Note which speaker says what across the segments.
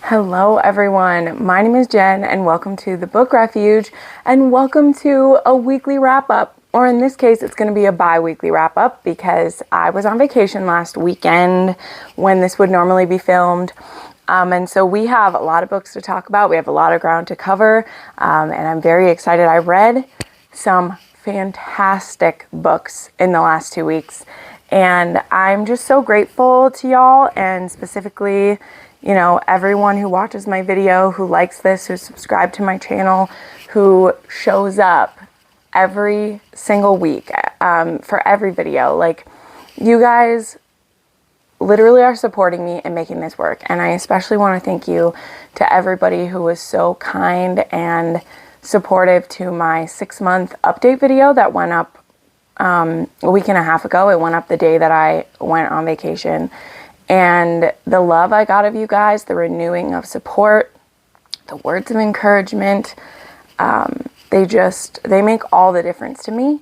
Speaker 1: Hello everyone, my name is Jen and welcome to the Book Refuge and welcome to a weekly wrap-up, or in this case it's going to be a bi-weekly wrap-up because I was on vacation last weekend when this would normally be filmed. And so we have a lot of books to talk about, we have a lot of ground to cover, and I'm very excited. I read some fantastic books in the last 2 weeks and I'm just so grateful to y'all, and specifically everyone who watches my video, who likes this, who subscribed to my channel, who shows up every single week for every video. Like, you guys literally are supporting me and making this work. And I especially want to thank you to everybody who was so kind and supportive to my 6-month update video that went up a week and a half ago. It went up the day that I went on vacation. And the love I got of you guys, the renewing of support, the words of encouragement, they make all the difference to me.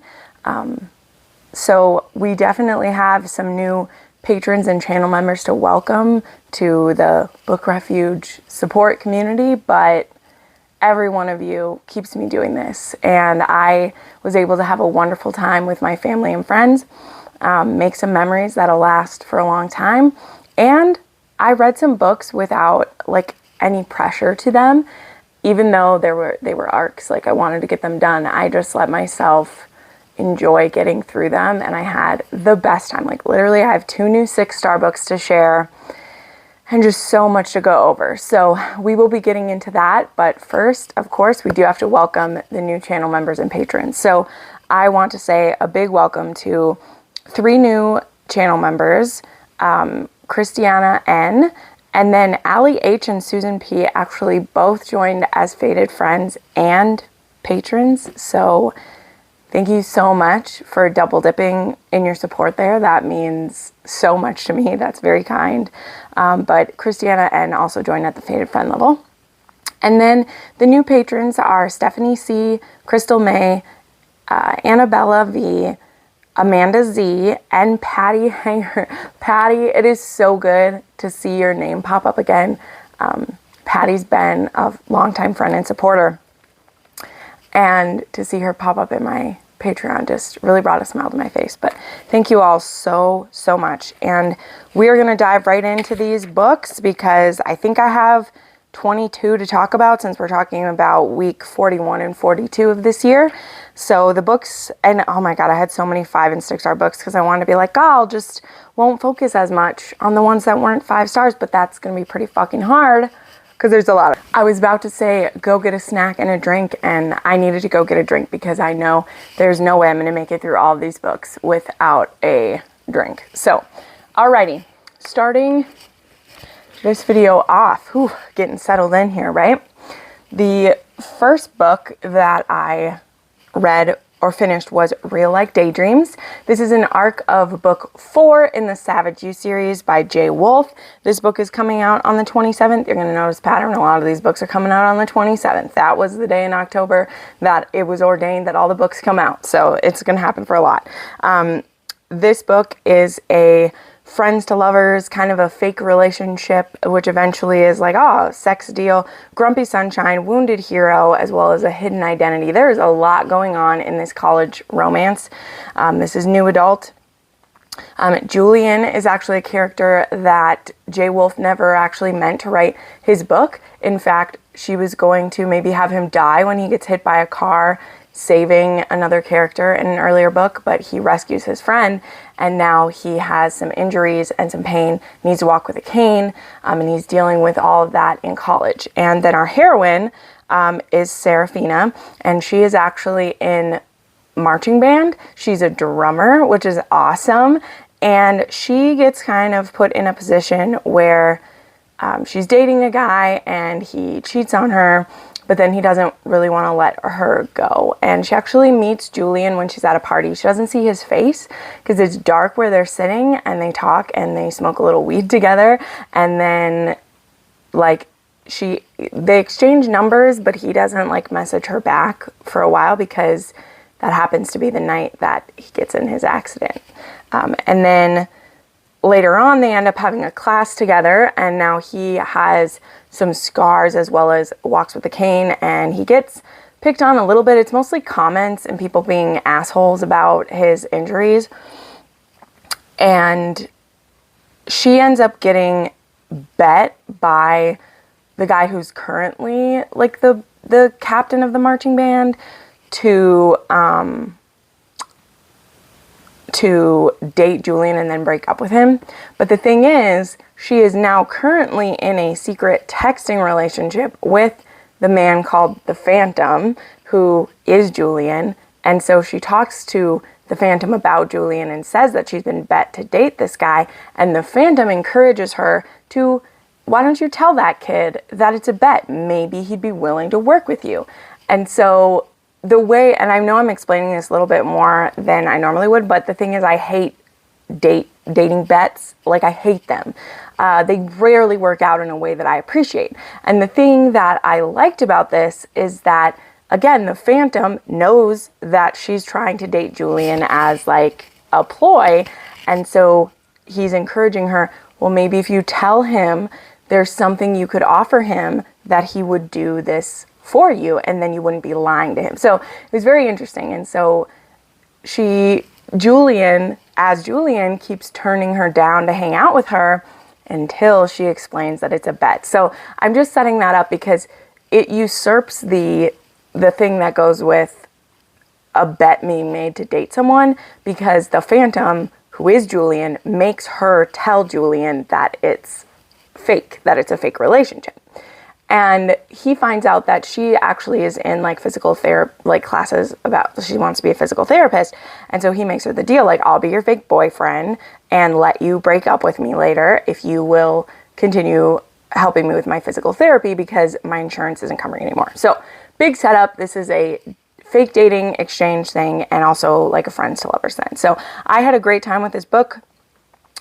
Speaker 1: So we definitely have some new patrons and channel members to welcome to the Book Refuge support community, but every one of you keeps me doing this. And I was able to have a wonderful time with my family and friends. Make some memories that'll last for a long time. And I read some books without any pressure to them, even though they were arcs. Like, I wanted to get them done. I just let myself enjoy getting through them, and I had the best time. Like, literally, I have 2 new 6-star books to share and just so much to go over. So we will be getting into that. But first, of course, we do have to welcome the new channel members and patrons. So I want to say a big welcome to 3 new channel members, Christiana N, and then Allie H and Susan P actually both joined as Faded Friends and patrons. So thank you so much for double dipping in your support there. That means so much to me. That's very kind. But Christiana N also joined at the Faded Friend level. And then the new patrons are Stephanie C, Crystal May, Annabella V, Amanda Z, and Patty Hanger. Patty, it is so good to see your name pop up again. Patty's been a longtime friend and supporter, and to see her pop up in my Patreon just really brought a smile to my face. But thank you all so much. And we are going to dive right into these books because I think I have 22 to talk about, since we're talking about week 41 and 42 of this year. So the books, and oh my god, I had so many 5 and 6-star books because I wanted to be like, I'll just won't focus as much on the ones that weren't 5 stars, but that's gonna be pretty fucking hard because there's a lot of. I was about to say go get a snack and a drink, and I needed to go get a drink because I know there's no way I'm gonna make it through all of these books without a drink. So alrighty, starting this video off. Whew, getting settled in here, right? The first book that I read or finished was Real Like Daydreams. This is an arc of book 4 in the Savage You series by Jay Wolf. This book is coming out on the 27th. You're going to notice a pattern. A lot of these books are coming out on the 27th. That was the day in October that it was ordained that all the books come out. So it's going to happen for a lot. This book is a friends to lovers, kind of a fake relationship, which eventually is like, sex deal, grumpy sunshine, wounded hero, as well as a hidden identity. There's a lot going on in this college romance. This is new adult. Julian is actually a character that Jay Wolf never actually meant to write his book. In fact, she was going to maybe have him die when he gets hit by a car, saving another character in an earlier book, but he rescues his friend, and now he has some injuries and some pain, needs to walk with a cane, and he's dealing with all of that in college. And then our heroine is Serafina, and she is actually in marching band. She's a drummer, which is awesome, and she gets kind of put in a position where she's dating a guy and he cheats on her, but then he doesn't really want to let her go. And she actually meets Julian when she's at a party. She doesn't see his face because it's dark where they're sitting, and they talk and they smoke a little weed together. And then they exchange numbers, but he doesn't message her back for a while because that happens to be the night that he gets in his accident. And then later on, they end up having a class together, and now he has some scars as well as walks with a cane, and he gets picked on a little bit. It's mostly comments and people being assholes about his injuries. And she ends up getting bet by the guy who's currently like the captain of the marching band to date Julian and then break up with him. But the thing is, she is now currently in a secret texting relationship with the man called the Phantom, who is Julian. And so she talks to the Phantom about Julian and says that she's been bet to date this guy. And the Phantom encourages her to, why don't you tell that kid that it's a bet? Maybe he'd be willing to work with you. And so the way, and I know I'm explaining this a little bit more than I normally would, but the thing is, I hate dating bets. Like, I hate them. They rarely work out in a way that I appreciate. And the thing that I liked about this is that, again, the Phantom knows that she's trying to date Julian as like a ploy. And so he's encouraging her, well, maybe if you tell him there's something you could offer him, that he would do this for you, and then you wouldn't be lying to him. So it was very interesting. And so Julian keeps turning her down to hang out with her until she explains that it's a bet. So I'm just setting that up because it usurps the thing that goes with a bet being made to date someone, because the Phantom, who is Julian, makes her tell Julian that it's fake, that it's a fake relationship. And he finds out that she actually is in like physical therapy, like classes about, she wants to be a physical therapist. And so he makes her the deal, like, I'll be your fake boyfriend and let you break up with me later if you will continue helping me with my physical therapy, because my insurance isn't covering anymore. So big setup. This is a fake dating exchange thing, and also like a friends to lovers thing. So I had a great time with this book.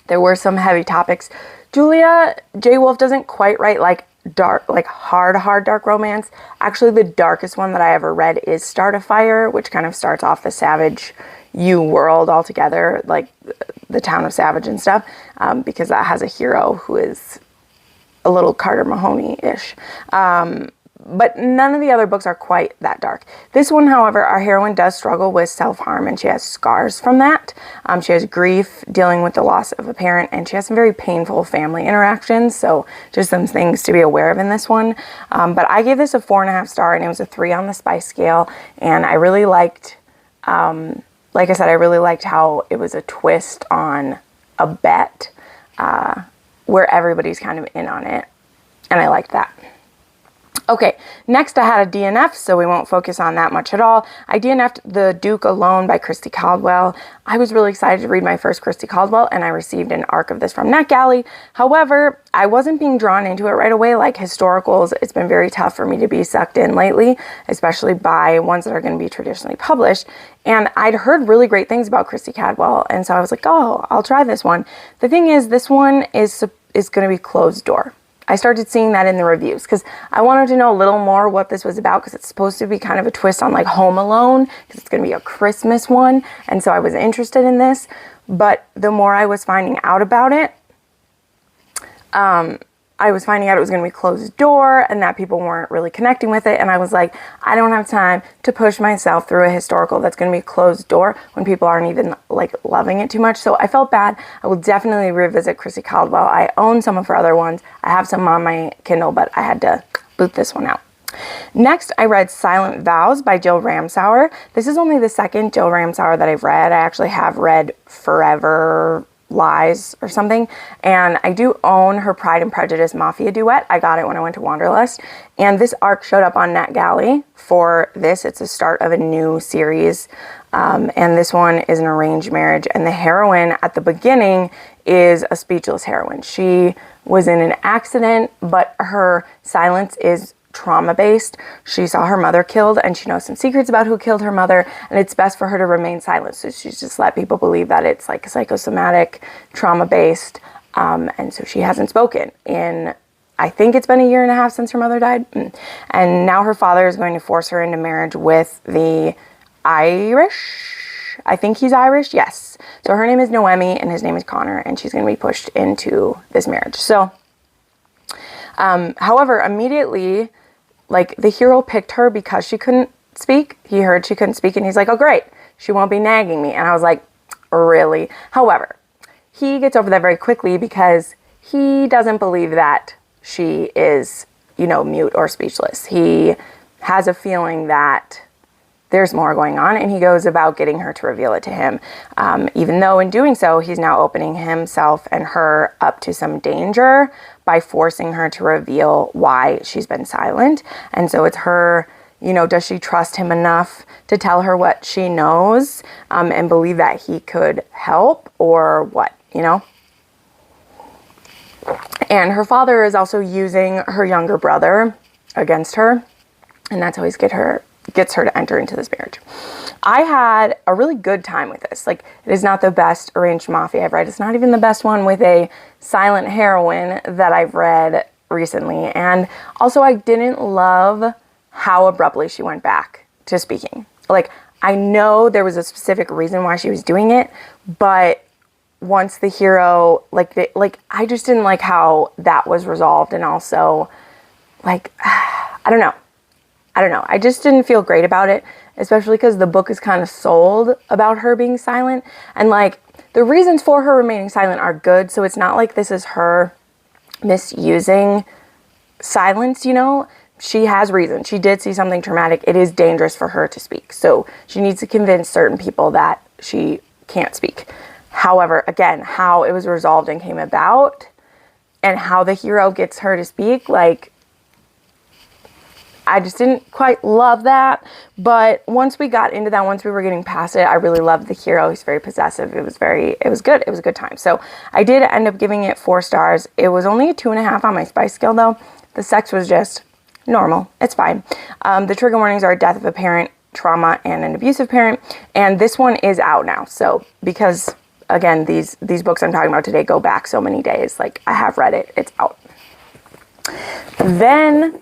Speaker 1: There were some heavy topics. Julia J. Wolf doesn't quite write like dark, like hard dark romance. Actually, the darkest one that I ever read is Start a Fire, which kind of starts off the Savage U world altogether, like the town of Savage and stuff, because that has a hero who is a little Carter Mahoney-ish. But none of the other books are quite that dark. This one, however, our heroine does struggle with self-harm, and she has scars from that. She has grief dealing with the loss of a parent, and she has some very painful family interactions. So just some things to be aware of in this one. But I gave this a 4.5 star, and it was a 3 on the spice scale. And I really liked, like I said, I really liked how it was a twist on a bet, where everybody's kind of in on it. And I liked that. Okay, next I had a DNF, so we won't focus on that much at all. I DNF'd The Duke Alone by Christy Caldwell. I was really excited to read my first Christy Caldwell, and I received an arc of this from NetGalley. However, I wasn't being drawn into it right away. Like historicals, it's been very tough for me to be sucked in lately, especially by ones that are going to be traditionally published. And I'd heard really great things about Christy Caldwell, and so I was like, oh, I'll try this one. The thing is, this one is going to be closed door. I started seeing that in the reviews because I wanted to know a little more what this was about, because it's supposed to be kind of a twist on like Home Alone, because it's going to be a Christmas one. And so I was interested in this, but the more I was finding out about it, I was finding out it was going to be closed door and that people weren't really connecting with it. And I was like, I don't have time to push myself through a historical that's going to be closed door when people aren't even like loving it too much. So I felt bad. I will definitely revisit Christy Caldwell. I own some of her other ones. I have some on my Kindle, but I had to boot this one out. Next, I read Silent Vows by Jill Ramsauer. This is only the second Jill Ramsauer that I've read. I actually have read Forever Lies or something, and I do own her Pride and Prejudice Mafia duet. I got it when I went to Wanderlust, and this arc showed up on NetGalley for this. It's the start of a new series, and this one is an arranged marriage, and the heroine at the beginning is a speechless heroine. She was in an accident, but her silence is trauma-based. She saw her mother killed, and she knows some secrets about who killed her mother, and it's best for her to remain silent. So she's just let people believe that it's like psychosomatic, trauma-based, and so she hasn't spoken in, I think it's been 1.5 years since her mother died, and now her father is going to force her into marriage with the Irish I think he's Irish. Yes. So her name is Noemi and his name is Connor, and she's going to be pushed into this marriage. So, however, immediately, like, the hero picked her because she couldn't speak. He heard she couldn't speak and he's like, oh, great. She won't be nagging me. And I was like, really? However, he gets over that very quickly because he doesn't believe that she is, you know, mute or speechless. He has a feeling that there's more going on, and he goes about getting her to reveal it to him. Even though in doing so, he's now opening himself and her up to some danger by forcing her to reveal why she's been silent. And so it's her, you know, does she trust him enough to tell her what she knows, and believe that he could help, or what, you know? And her father is also using her younger brother against her, and that's how he's gets her to enter into this marriage. I had a really good time with this. Like, it is not the best arranged mafia I've read. It's not even the best one with a silent heroine that I've read recently. And also, I didn't love how abruptly she went back to speaking. Like, I know there was a specific reason why she was doing it, but once the hero, I just didn't like how that was resolved. And also, like, I don't know. I just didn't feel great about it, especially because the book is kind of sold about her being silent. And, like, the reasons for her remaining silent are good. So it's not like this is her misusing silence, you know? She has reason. She did see something traumatic. It is dangerous for her to speak. So she needs to convince certain people that she can't speak. However, again, how it was resolved and came about and how the hero gets her to speak, like, I just didn't quite love that. But once we got into that, once we were getting past it, I really loved the hero. He's very possessive. It was good. It was a good time. So I did end up giving it 4 stars. It was only a 2.5 on my spice scale though. The sex was just normal. It's fine. The trigger warnings are death of a parent, trauma, and an abusive parent. And this one is out now. So because, again, these books I'm talking about today go back so many days. Like, I have read it. It's out. Then,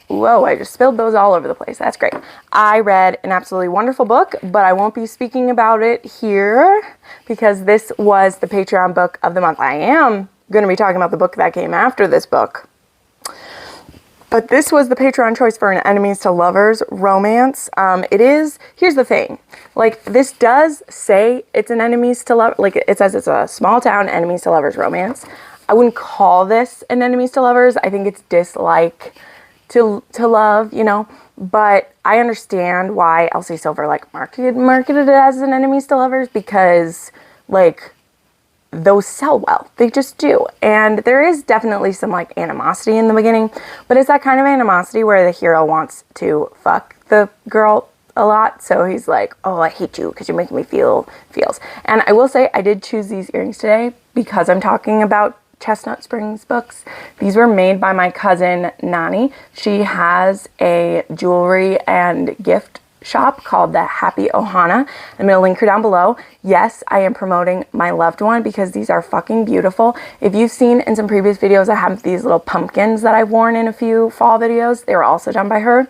Speaker 1: whoa, I just spilled those all over the place. That's great. I read an absolutely wonderful book, but I won't be speaking about it here because this was the Patreon book of the month. I am going to be talking about the book that came after this book. But this was the Patreon choice for an enemies to lovers romance. Here's the thing. Like, this does say it's an enemies to lovers. Like, it says it's a small town enemies to lovers romance. I wouldn't call this an enemies to lovers. I think it's dislike to love, you know. But I understand why Elsie Silver, like, marketed it as an enemies to lovers because, like, those sell well. They just do. And there is definitely some, like, animosity in the beginning, but it's that kind of animosity where the hero wants to fuck the girl a lot. So he's like, oh, I hate you because you're making me feels. And I will say I did choose these earrings today because I'm talking about Chestnut Springs books. These were made by my cousin Nani. She has a jewelry and gift shop called the Happy Ohana. I'm going to link her down below. Yes, I am promoting my loved one because these are fucking beautiful. If you've seen in some previous videos, I have these little pumpkins that I've worn in a few fall videos. They were also done by her.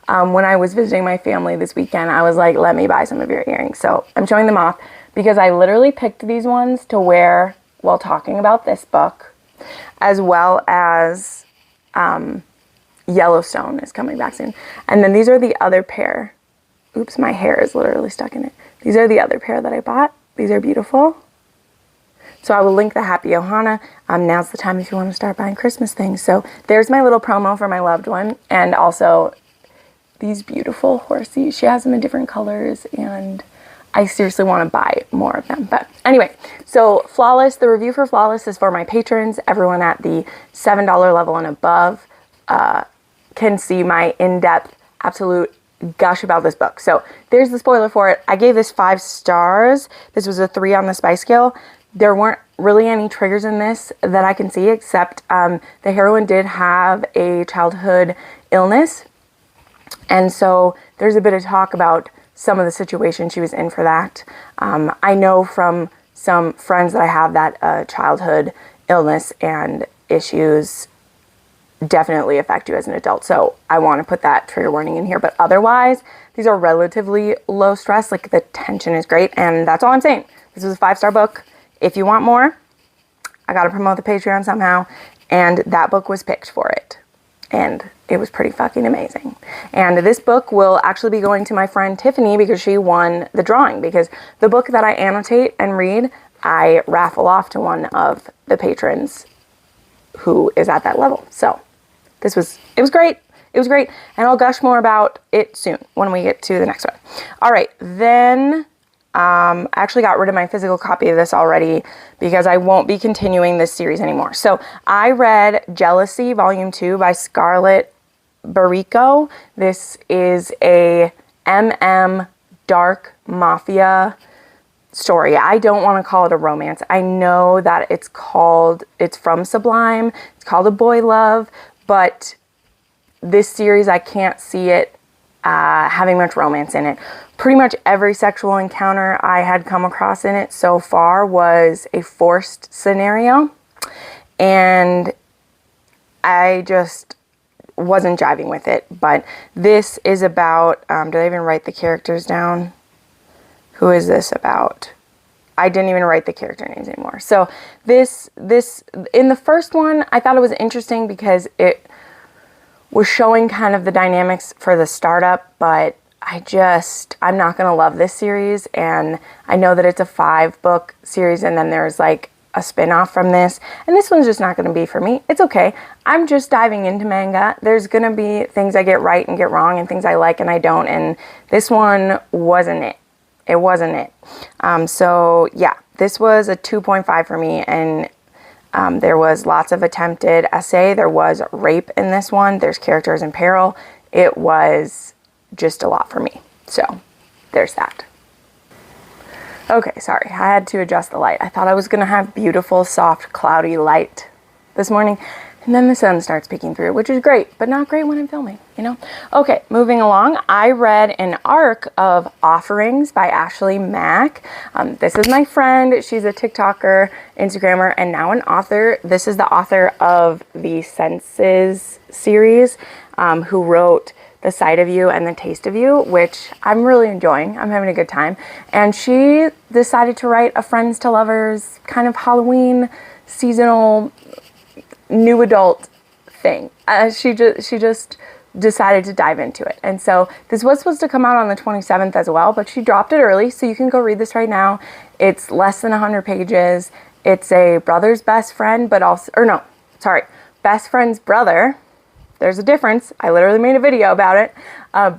Speaker 1: When I was visiting my family this weekend, I was like, let me buy some of your earrings. So I'm showing them off because I literally picked these ones to wear while talking about this book, as well as Yellowstone is coming back soon. And then these are the other pair. Oops, my hair is literally stuck in it. These are the other pair that I bought. These are beautiful. So I will link the Happy Ohana. Now's the time if you want to start buying Christmas things. So there's my little promo for my loved one. And also these beautiful horsies. She has them in different colors and I seriously want to buy more of them. But anyway, so Flawless, the review for Flawless is for my patrons. Everyone at the $7 level and above can see my in-depth, absolute gush about this book. So there's the spoiler for it. I gave this 5 stars. This was a 3 on the spice scale. There weren't really any triggers in this that I can see, except the heroine did have a childhood illness. And so there's a bit of talk about some of the situation she was in for that. I know from some friends that I have that childhood illness and issues definitely affect you as an adult. So I want to put that trigger warning in here. But otherwise, these are relatively low stress. Like, the tension is great. And that's all I'm saying. This was a 5-star book. If you want more, I got to promote the Patreon somehow. And that book was picked for it. And it was pretty fucking amazing. And this book will actually be going to my friend Tiffany because she won the drawing. Because the book that I annotate and read, I raffle off to one of the patrons who is at that level. So it was great. It was great. And I'll gush more about it soon when we get to the next one. All right. Then I actually got rid of my physical copy of this already because I won't be continuing this series anymore. So I read Jealousy Volume 2 by Scarlett Barrico. This is a dark mafia story. I don't want to call it a romance. I know that it's from Sublime. It's called A Boy Love, but this series, I can't see it having much romance in it. Pretty much every sexual encounter I had come across in it so far was a forced scenario, and I just wasn't jiving with it. But this is about, did I even write the characters down? Who is this about? I didn't even write the character names anymore. So this in the first one, I thought it was interesting because it was showing kind of the dynamics for the startup, but I'm not going to love this series. And I know that it's a 5-book series and then there's like a spin-off from this. And this one's just not going to be for me. It's okay. I'm just diving into manga. There's going to be things I get right and get wrong and things I like and I don't. And this one wasn't it. It wasn't it. So yeah, this was a 2.5 for me. And there was lots of attempted essay. There was rape in this one. There's characters in peril. It was just a lot for me. So there's that. Okay, sorry. I had to adjust the light. I thought I was going to have beautiful, soft, cloudy light this morning. And then the sun starts peeking through, which is great, but not great when I'm filming, you know? Okay, moving along. I read an arc of Offerings by Ashley Mack. This is my friend. She's a TikToker, Instagrammer, and now an author. This is the author of the Senses series, who wrote The Sight of You and The Taste of You, which I'm really enjoying. I'm having a good time. And she decided to write a Friends to Lovers kind of Halloween seasonal new adult thing. She just decided to dive into it. And so this was supposed to come out on the 27th as well, but she dropped it early, so you can go read this right now. It's less than 100 pages. It's a brother's best friend, but also, best friend's brother. There's a difference. I literally made a video about it.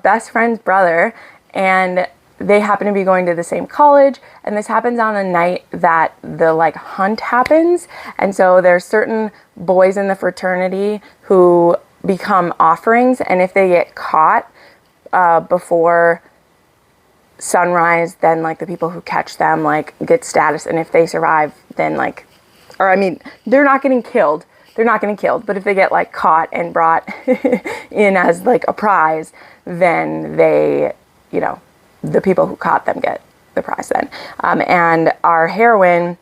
Speaker 1: Best friend's brother, and they happen to be going to the same college, and this happens on the night that the hunt happens. And so there's certain boys in the fraternity who become offerings, and if they get caught before sunrise, then the people who catch them get status, and if they survive, then they're not getting killed. They're not getting killed, but if they get caught and brought in as a prize, then they, the people who caught them get the prize then. And our heroine,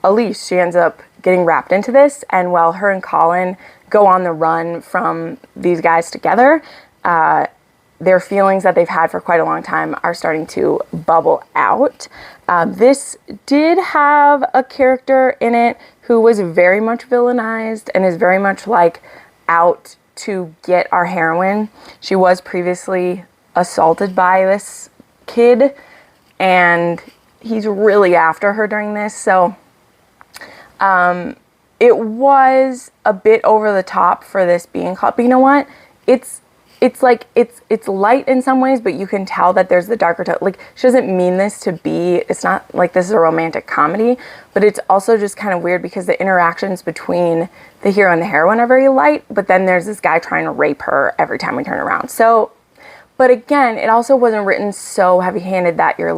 Speaker 1: Elise, she ends up getting wrapped into this, and while her and Colin go on the run from these guys together, their feelings that they've had for quite a long time are starting to bubble out. This did have a character in it who was very much villainized and is very much out to get our heroine. She was previously assaulted by this kid, and he's really after her during this. So it was a bit over the top for this being called, but you know what? It's light in some ways, but you can tell that there's the darker tone. She doesn't mean this to be, it's not like this is a romantic comedy, but it's also just kind of weird because the interactions between the hero and the heroine are very light, but then there's this guy trying to rape her every time we turn around. So, but again, it also wasn't written so heavy-handed that you're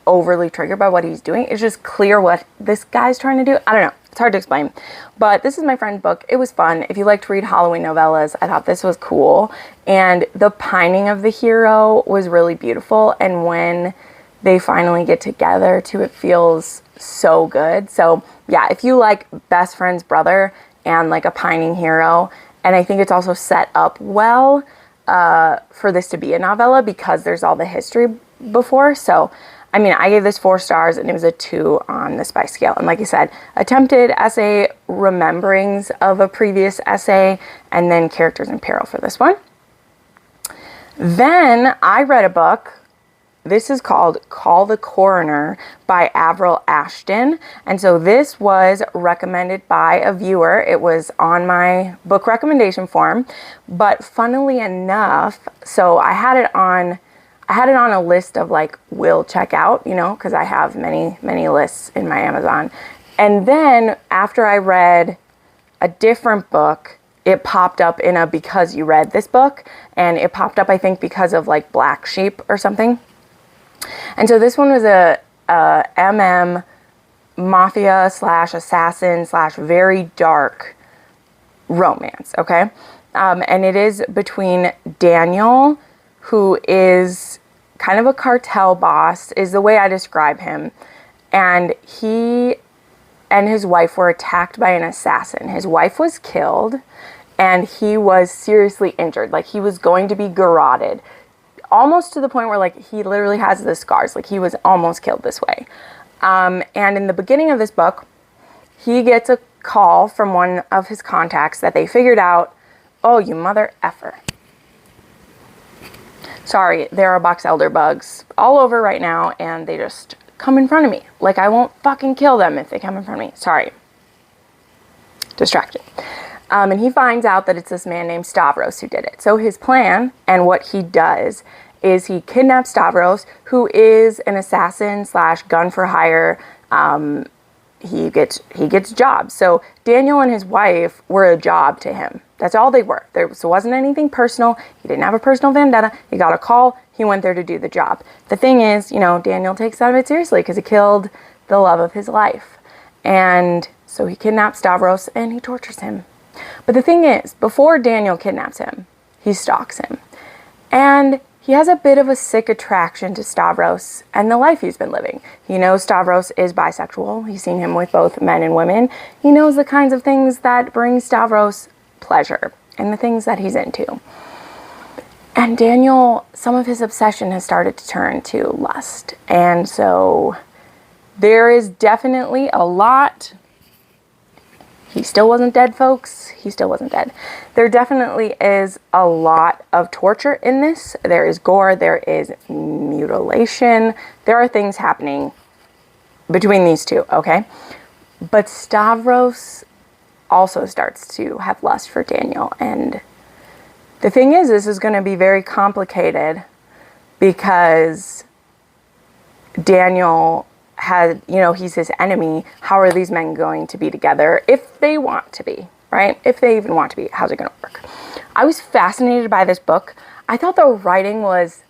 Speaker 1: overly triggered by what he's doing. It's just clear what this guy's trying to do. I don't know. It's hard to explain. But this is my friend's book. It was fun. If you like to read Halloween novellas, I thought this was cool. And the pining of the hero was really beautiful. And when they finally get together too, it feels so good. So yeah, if you like Best Friend's Brother and like a pining hero. And I think it's also set up well for this to be a novella because there's all the history before. So, I mean, I gave this 4 stars and it was a 2 on the spice scale. And like I said, attempted essay, rememberings of a previous essay, and then characters in peril for this one. Then I read a book. This is called Call the Coroner by Avril Ashton. And so this was recommended by a viewer. It was on my book recommendation form. But funnily enough, so I had it on a list of like will check out, you know, because I have many lists in my Amazon. And then after I read a different book, it popped up in a because you read this book, and it popped up I think because of like Black Sheep or something. And so this one was a mafia / assassin / very dark romance, okay? And it is between Daniel, who is kind of a cartel boss, is the way I describe him. And he and his wife were attacked by an assassin. His wife was killed, and he was seriously injured. Like, he was going to be garroted. Almost to the point where, like, he literally has the scars. Like, he was almost killed this way. And in the beginning of this book, he gets a call from one of his contacts that they figured out, oh, you mother effer. Sorry, there are box elder bugs all over right now, and they just come in front of me. Like, I won't fucking kill them if they come in front of me. Sorry. Distracted. And he finds out that it's this man named Stavros who did it. So his plan and what he does is he kidnaps Stavros, who is an assassin / gun for hire. He gets jobs. So Daniel and his wife were a job to him. That's all they were. There wasn't anything personal. He didn't have a personal vendetta. He got a call. He went there to do the job. The thing is, you know, Daniel takes that a bit seriously because he killed the love of his life. And so he kidnaps Stavros and he tortures him. But the thing is, before Daniel kidnaps him, he stalks him. And he has a bit of a sick attraction to Stavros and the life he's been living. He knows Stavros is bisexual. He's seen him with both men and women. He knows the kinds of things that bring Stavros pleasure and the things that he's into. And Daniel, some of his obsession has started to turn to lust. And so there is definitely a lot. He still wasn't dead, folks. He still wasn't dead. There definitely is a lot of torture in this. There is gore. There is mutilation. There are things happening between these two, okay? But Stavros also starts to have lust for Daniel. And the thing is, this is going to be very complicated because Daniel had, you know, he's his enemy. How are these men going to be together if they want to be, right? If they even want to be, how's it going to work? I was fascinated by this book. I thought the writing was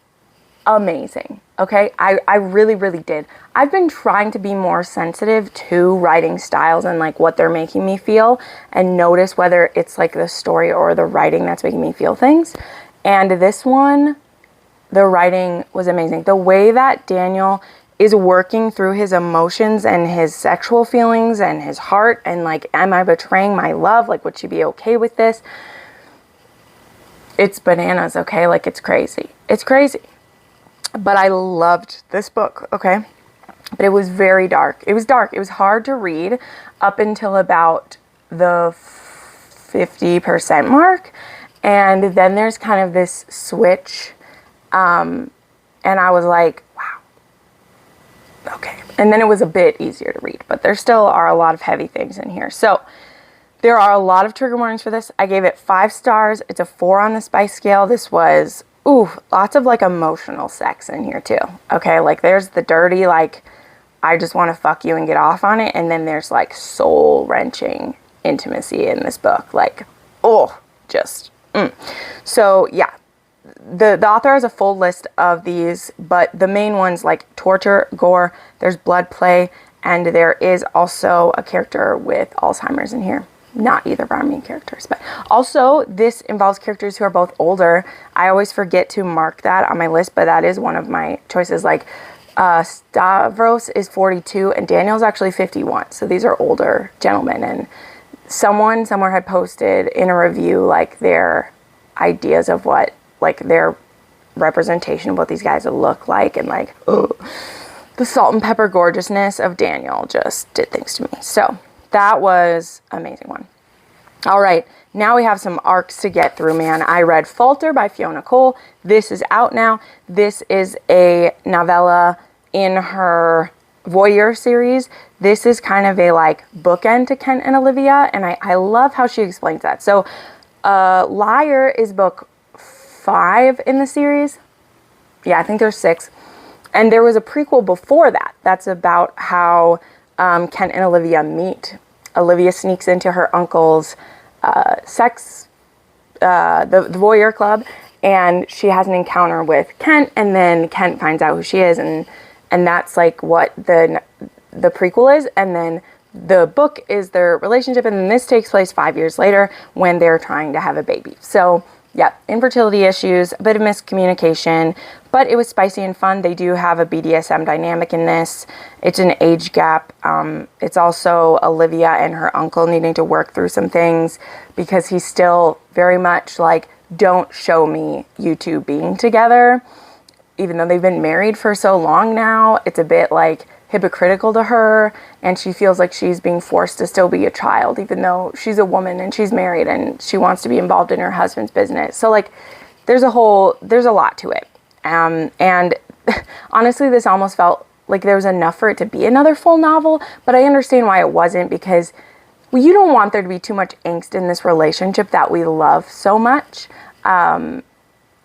Speaker 1: amazing, okay? I really, really did. I've been trying to be more sensitive to writing styles and like what they're making me feel and notice whether it's like the story or the writing that's making me feel things. And this one, the writing was amazing. The way that Daniel is working through his emotions and his sexual feelings and his heart and like, am I betraying my love? Like, would she be okay with this? It's bananas, okay? Like, it's crazy. It's crazy. But I loved this book, okay? But it was very dark. It was dark. It was hard to read up until about the 50% mark. And then there's kind of this switch. And I was like, okay. And then it was a bit easier to read, but there still are a lot of heavy things in here. So there are a lot of trigger warnings for this. I gave it 5 stars. It's a 4 on the spice scale. This was, lots of like emotional sex in here too. Okay. Like there's the dirty, like, I just want to fuck you and get off on it. And then there's like soul wrenching intimacy in this book. Like, So yeah. The author has a full list of these, but the main ones like torture, gore, there's blood play, and there is also a character with Alzheimer's in here. Not either of our main characters, but also this involves characters who are both older. I always forget to mark that on my list, but that is one of my choices. Like Stavros is 42 and Daniel's actually 51. So these are older gentlemen, and someone somewhere had posted in a review like their ideas of what, like their representation of what these guys would look like, and like, ugh, the salt and pepper gorgeousness of Daniel just did things to me. So that was an amazing one. All right, now we have some arcs to get through, man. I read Falter by Fiona Cole. This is out now. This is a novella in her Voyeur series. This is kind of a like bookend to Kent and Olivia, and I love how she explains that. So Liar is book 5 in the series. Yeah, I think there's 6. And there was a prequel before that. That's about how Kent and Olivia meet. Olivia sneaks into her uncle's the Voyeur Club, and she has an encounter with Kent, and then Kent finds out who she is, and that's like what the prequel is, and then the book is their relationship, and then this takes place 5 years later when they're trying to have a baby. So yeah, infertility issues, a bit of miscommunication, but it was spicy and fun. They do have a BDSM dynamic in this. It's an age gap. It's also Olivia and her uncle needing to work through some things because he's still very much like, don't show me you two being together. Even though they've been married for so long now, it's a bit like hypocritical to her, and she feels like she's being forced to still be a child even though she's a woman and she's married and she wants to be involved in her husband's business. So like there's a lot to it, and honestly this almost felt like there was enough for it to be another full novel, but I understand why it wasn't, because you don't want there to be too much angst in this relationship that we love so much.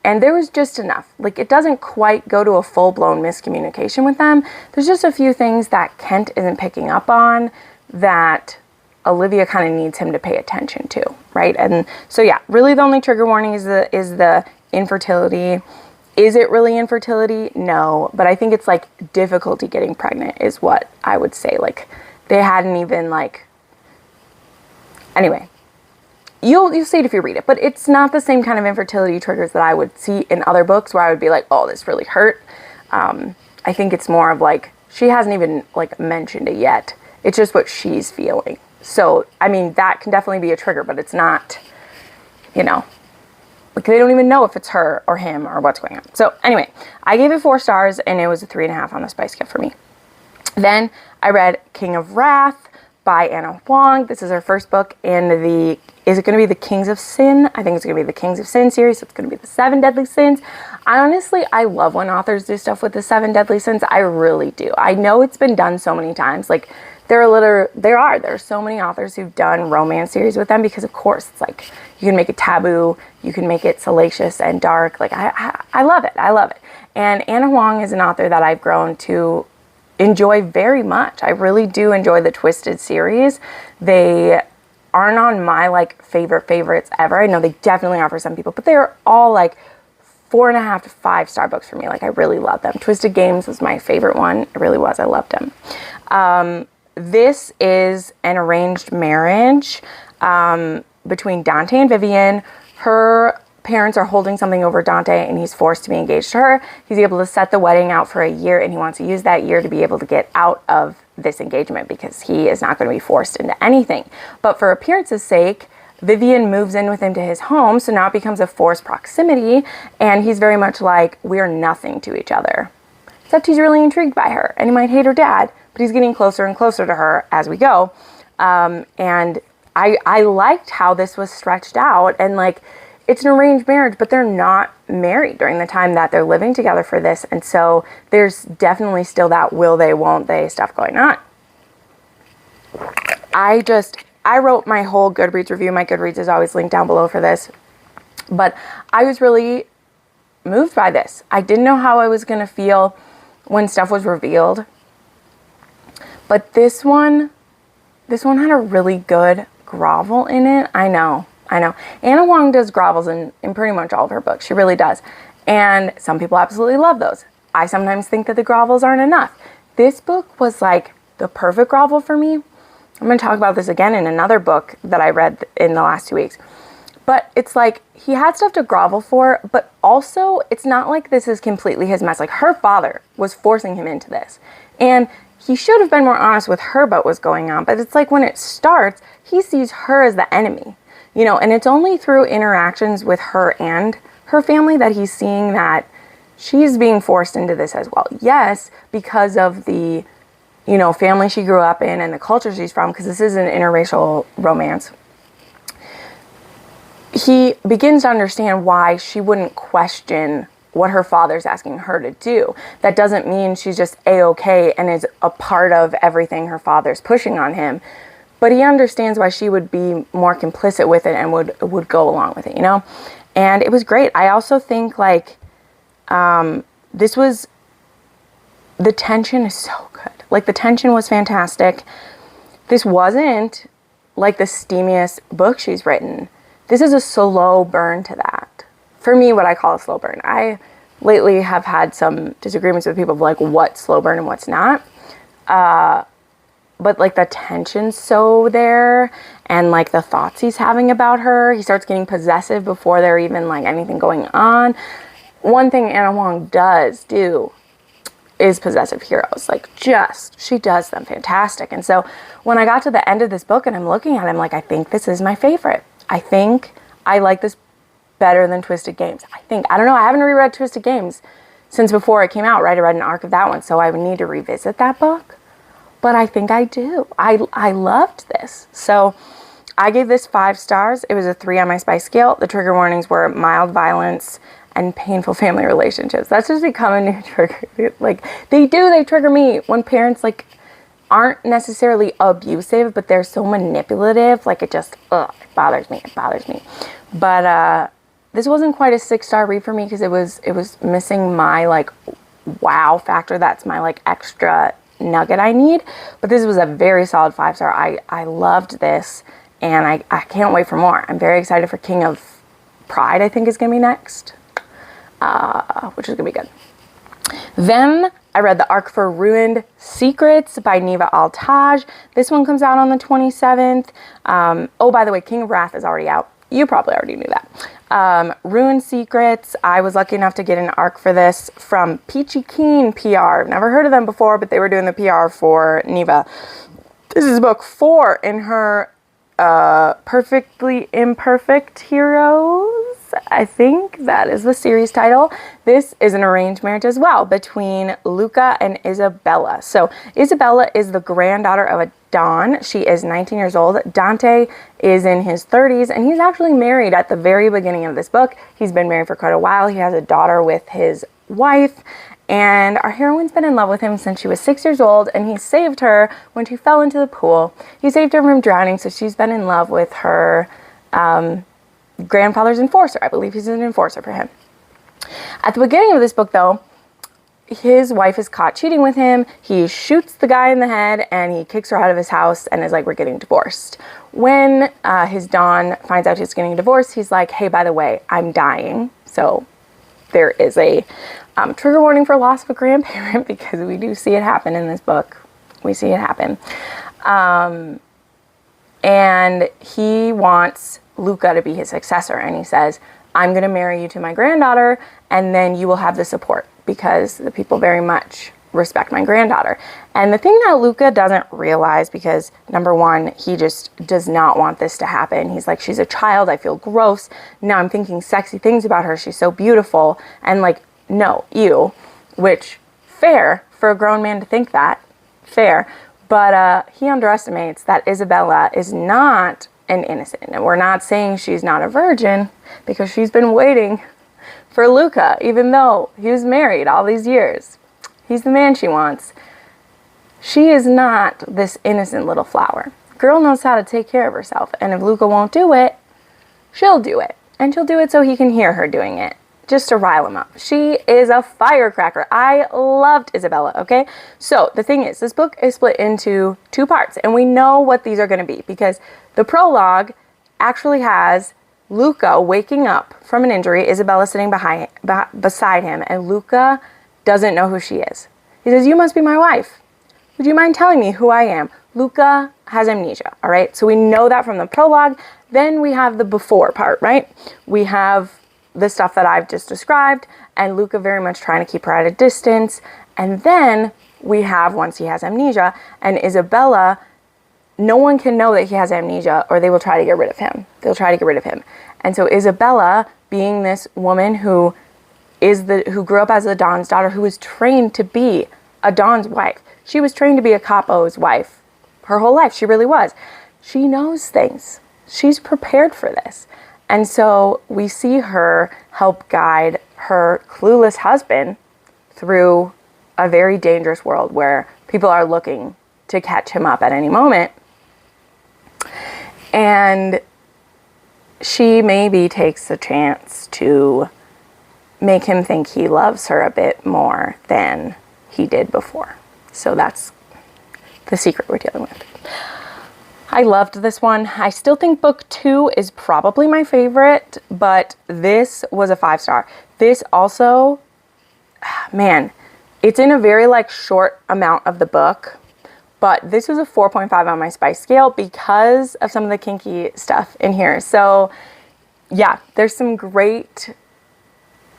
Speaker 1: And there was just enough. Like, it doesn't quite go to a full-blown miscommunication with them. There's just a few things that Kent isn't picking up on that Olivia kind of needs him to pay attention to, right? And so, yeah, really the only trigger warning is the infertility. Is it really infertility? No. But I think it's, like, difficulty getting pregnant is what I would say. Like, they hadn't even, like... Anyway. You'll see it if you read it, but it's not the same kind of infertility triggers that I would see in other books where I would be like, oh, this really hurt. I think it's more of like, she hasn't even like mentioned it yet. It's just what she's feeling. So, I mean, that can definitely be a trigger, but it's not, you know, like they don't even know if it's her or him or what's going on. So anyway, I gave it 4 stars and it was a 3.5 on the spice scale for me. Then I read King of Wrath by Anna Huang. This is her first book in is it going to be the Kings of Sin? I think it's going to be the Kings of Sin series. So it's going to be the 7 Deadly Sins. I love when authors do stuff with the 7 Deadly Sins. I really do. I know it's been done so many times. Like there are so many authors who've done romance series with them because of course it's like you can make it taboo, you can make it salacious and dark. Like I love it. I love it. And Anna Huang is an author that I've grown to enjoy very much. I really do enjoy the Twisted series. They aren't on my like favorites ever. I know they definitely are for some people, but they're all like 4.5 to 5 star books for me. Like I really love them. Twisted Games was my favorite one. It really was. I loved them. This is an arranged marriage between Dante and Vivian. Her parents are holding something over Dante and he's forced to be engaged to her. He's able to set the wedding out for a year and he wants to use that year to be able to get out of this engagement because he is not going to be forced into anything. But for appearance's sake, Vivian moves in with him to his home, so now it becomes a forced proximity and he's very much like, we're nothing to each other. Except he's really intrigued by her and he might hate her dad, but he's getting closer and closer to her as we go. And I liked how this was stretched out, and like, it's an arranged marriage, but they're not married during the time that they're living together for this. And so there's definitely still that will they, won't they stuff going on. I wrote my whole Goodreads review. My Goodreads is always linked down below for this. But I was really moved by this. I didn't know how I was going to feel when stuff was revealed. But this one had a really good grovel in it. I know. Anna Huang does grovels in pretty much all of her books. She really does. And some people absolutely love those. I sometimes think that the grovels aren't enough. This book was like the perfect grovel for me. I'm going to talk about this again in another book that I read in the last 2 weeks. But it's like he had stuff to grovel for, but also it's not like this is completely his mess. Like her father was forcing him into this. And he should have been more honest with her about what's going on. But it's like when it starts, he sees her as the enemy, you know, and it's only through interactions with her and her family that he's seeing that she's being forced into this as well. Yes, because of the, you know, family she grew up in and the culture she's from, because this is an interracial romance. He begins to understand why she wouldn't question what her father's asking her to do. That doesn't mean she's just A-okay and is a part of everything her father's pushing on him. But he understands why she would be more complicit with it and would go along with it, you know? And it was great. I also think, like, this was, the tension is so good. Like, the tension was fantastic. This wasn't like the steamiest book she's written. This is a slow burn to that. For me, what I call a slow burn. I lately have had some disagreements with people of like what's slow burn and what's not. But like the tension's so there, and like the thoughts he's having about her. He starts getting possessive before there even like anything going on. One thing Anna Huang does do is possessive heroes. Like, just, she does them fantastic. And so when I got to the end of this book and I'm looking at it, I'm like, I think this is my favorite. I think I like this better than Twisted Games. I don't know, I haven't reread Twisted Games since before it came out, right? I read an arc of that one, so I would need to revisit that book. But I think I do. I loved this. So I gave this 5 stars. It was a 3 on my spice scale. The trigger warnings were mild violence and painful family relationships. That's just become a new trigger. Like, they trigger me when parents, like, aren't necessarily abusive, but they're so manipulative. Like, it just, it bothers me. But this wasn't quite a 6-star read for me because it was missing my, like, wow factor. That's my, like, extra nugget I need. But this was a very solid 5-star. I loved this, and I can't wait for more. I'm very excited for King of Pride, I think is going to be next, which is going to be good. Then I read the arc for Ruined Secrets by Neva Al-Taj. This one comes out on the 27th. Oh, by the way, King of Wrath is already out. You probably already knew that. Ruined Secrets, I was lucky enough to get an arc for this from Peachy Keen PR. Never heard of them before, but they were doing the PR for Neva. This is book 4 in her Perfectly Imperfect Heroes. I think that is the series title. This is an arranged marriage as well between Luca and Isabella. So Isabella is the granddaughter of a Don. She is 19 years old. Dante is in his 30s, and he's actually married at the very beginning of this book. He's been married for quite a while. He has a daughter with his wife, and our heroine's been in love with him since she was 6 years old, and he saved her when she fell into the pool. He saved her from drowning, so she's been in love with her grandfather's enforcer. I believe he's an enforcer for him. At the beginning of this book, though, his wife is caught cheating with him. He shoots the guy in the head and he kicks her out of his house and is like, we're getting divorced. When his Don finds out he's getting divorced, he's like, hey, by the way, I'm dying. So there is a trigger warning for loss of a grandparent, because we do see it happen in this book. We see it happen. And he wants Luca to be his successor, and he says, I'm going to marry you to my granddaughter, and then you will have the support, because the people very much respect my granddaughter. And the thing that Luca doesn't realize, because number one, he just does not want this to happen. He's like, she's a child, I feel gross. Now I'm thinking sexy things about her. She's so beautiful. And like, no, ew, which fair for a grown man to think that, fair. But he underestimates that Isabella is not an innocent. And we're not saying she's not a virgin, because she's been waiting for Luca, even though he was married all these years. He's the man she wants. She is not this innocent little flower. Girl knows how to take care of herself, and if Luca won't do it, she'll do it. And she'll do it so he can hear her doing it, just to rile him up. She is a firecracker. I loved Isabella, okay? So the thing is, this book is split into 2 parts, and we know what these are going to be, because the prologue actually has Luca waking up from an injury, Isabella sitting beside him, and Luca doesn't know who she is. He says, you must be my wife. Would you mind telling me who I am? Luca has amnesia, all right? So we know that from the prologue. Then we have the before part, right? We have the stuff that I've just described, and Luca very much trying to keep her at a distance. And then we have once he has amnesia. And Isabella, no one can know that he has amnesia, or they will try to get rid of him. They'll try to get rid of him. And so Isabella, being this woman who grew up as a Don's daughter, who was trained to be a Don's wife. She was trained to be a capo's wife her whole life. She really was. She knows things. She's prepared for this. And so we see her help guide her clueless husband through a very dangerous world where people are looking to catch him up at any moment. And she maybe takes the chance to make him think he loves her a bit more than he did before. So that's the secret we're dealing with. I loved this one. I still think book 2 is probably my favorite, but this was a 5-star. This also, man, it's in a very short amount of the book, but this was a 4.5 on my spice scale because of some of the kinky stuff in here. So yeah, there's some great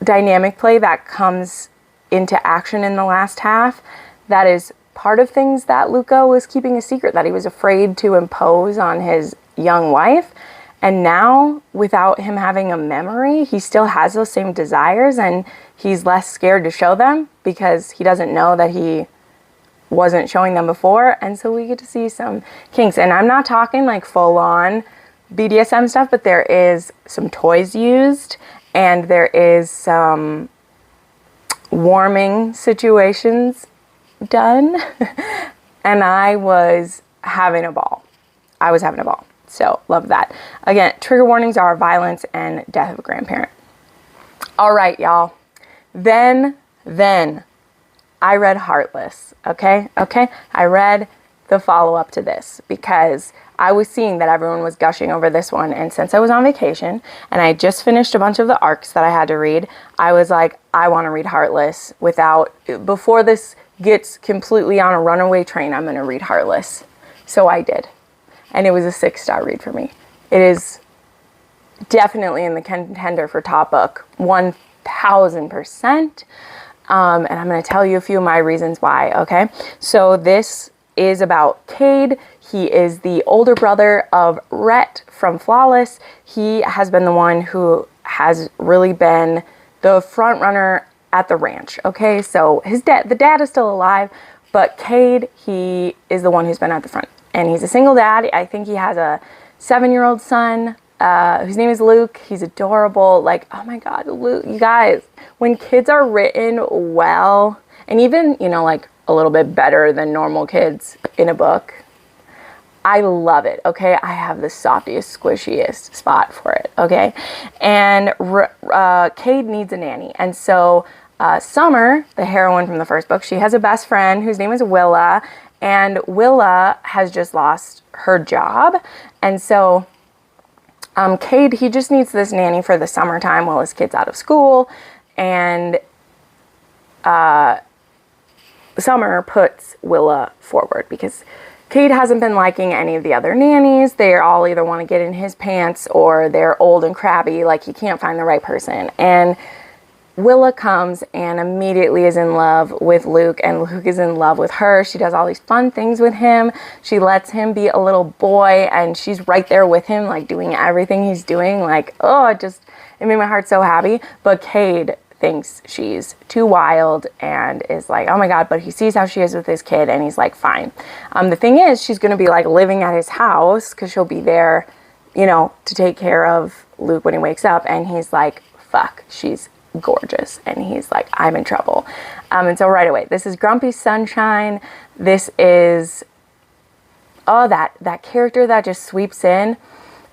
Speaker 1: dynamic play that comes into action in the last half. That is part of things that Luca was keeping a secret, that he was afraid to impose on his young wife. And now, without him having a memory, he still has those same desires, and he's less scared to show them because he doesn't know that he wasn't showing them before. And so we get to see some kinks. And I'm not talking full on BDSM stuff, but there is some toys used, and there is some warming situations done. And I was having a ball. So love that. Again, trigger warnings are violence and death of a grandparent. All right, y'all. Then I read Heartless. Okay. I read the follow-up to this because I was seeing that everyone was gushing over this one. And since I was on vacation and I just finished a bunch of the arcs that I had to read, I was like, I want to read Heartless before this gets completely on a runaway train, I'm going to read Heartless. So I did. And it was a 6-star read for me. It is definitely in the contender for top book, 1000%. And I'm going to tell you a few of my reasons why, okay? So this is about Cade. He is the older brother of Rhett from Flawless. He has been the one who has really been the front runner at the ranch, okay? So the dad is still alive, but Cade, he is the one who's been at the front. And he's a single dad. I think he has a 7-year-old son whose name is Luke. He's adorable. Oh my God, Luke, you guys, when kids are written well, and even, a little bit better than normal kids in a book, I love it, okay? I have the softiest, squishiest spot for it, okay? And Cade needs a nanny. And so Summer, the heroine from the first book, she has a best friend whose name is Willa. And Willa has just lost her job. And so Cade, he just needs this nanny for the summertime while his kid's out of school. And Summer puts Willa forward because Cade hasn't been liking any of the other nannies. They all either want to get in his pants or they're old and crabby, he can't find the right person. And Willa comes and immediately is in love with Luke, and Luke is in love with her. She does all these fun things with him. She lets him be a little boy, and she's right there with him, doing everything he's doing. It made my heart so happy. But Cade thinks she's too wild and is like, oh my God, but he sees how she is with his kid, and he's like, fine. The thing is, she's going to be living at his house because she'll be there, to take care of Luke when he wakes up. And he's like, fuck, she's gorgeous. And he's like, I'm in trouble. And so right away, this is Grumpy Sunshine. This is that character that just sweeps in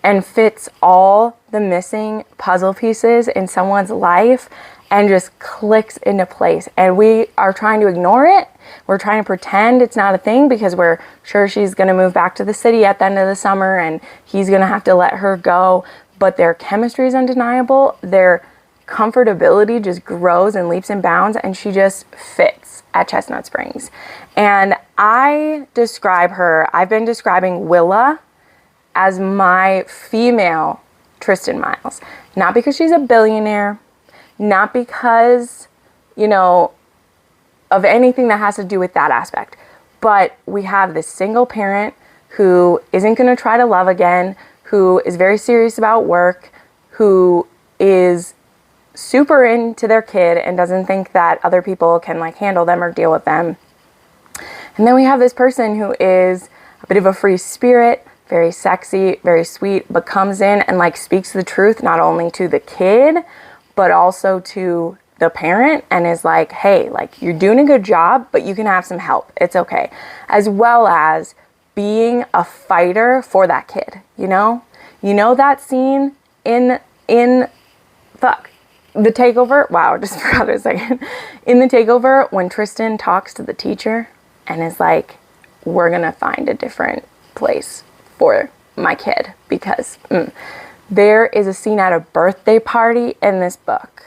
Speaker 1: and fits all the missing puzzle pieces in someone's life and just clicks into place. And we are trying to ignore it. We're trying to pretend it's not a thing because we're sure she's going to move back to the city at the end of the summer and he's going to have to let her go. But their chemistry is undeniable. Their comfortability just grows and leaps and bounds, and she just fits at Chestnut Springs. And I've been describing Willa as my female Tristan Miles. Not because she's a billionaire, not because, of anything that has to do with that aspect. But we have this single parent who isn't going to try to love again, who is very serious about work, who is super into their kid and doesn't think that other people can like handle them or deal with them. And then we have this person who is a bit of a free spirit, very sexy, very sweet, but comes in and like speaks the truth, not only to the kid, but also to the parent, and is like, hey, like, you're doing a good job, but you can have some help. It's okay. As well as being a fighter for that kid, you know that scene in The Takeover? Wow, I just forgot a second. In The Takeover, when Tristan talks to the teacher and is like, we're gonna find a different place for my kid because there is a scene at a birthday party in this book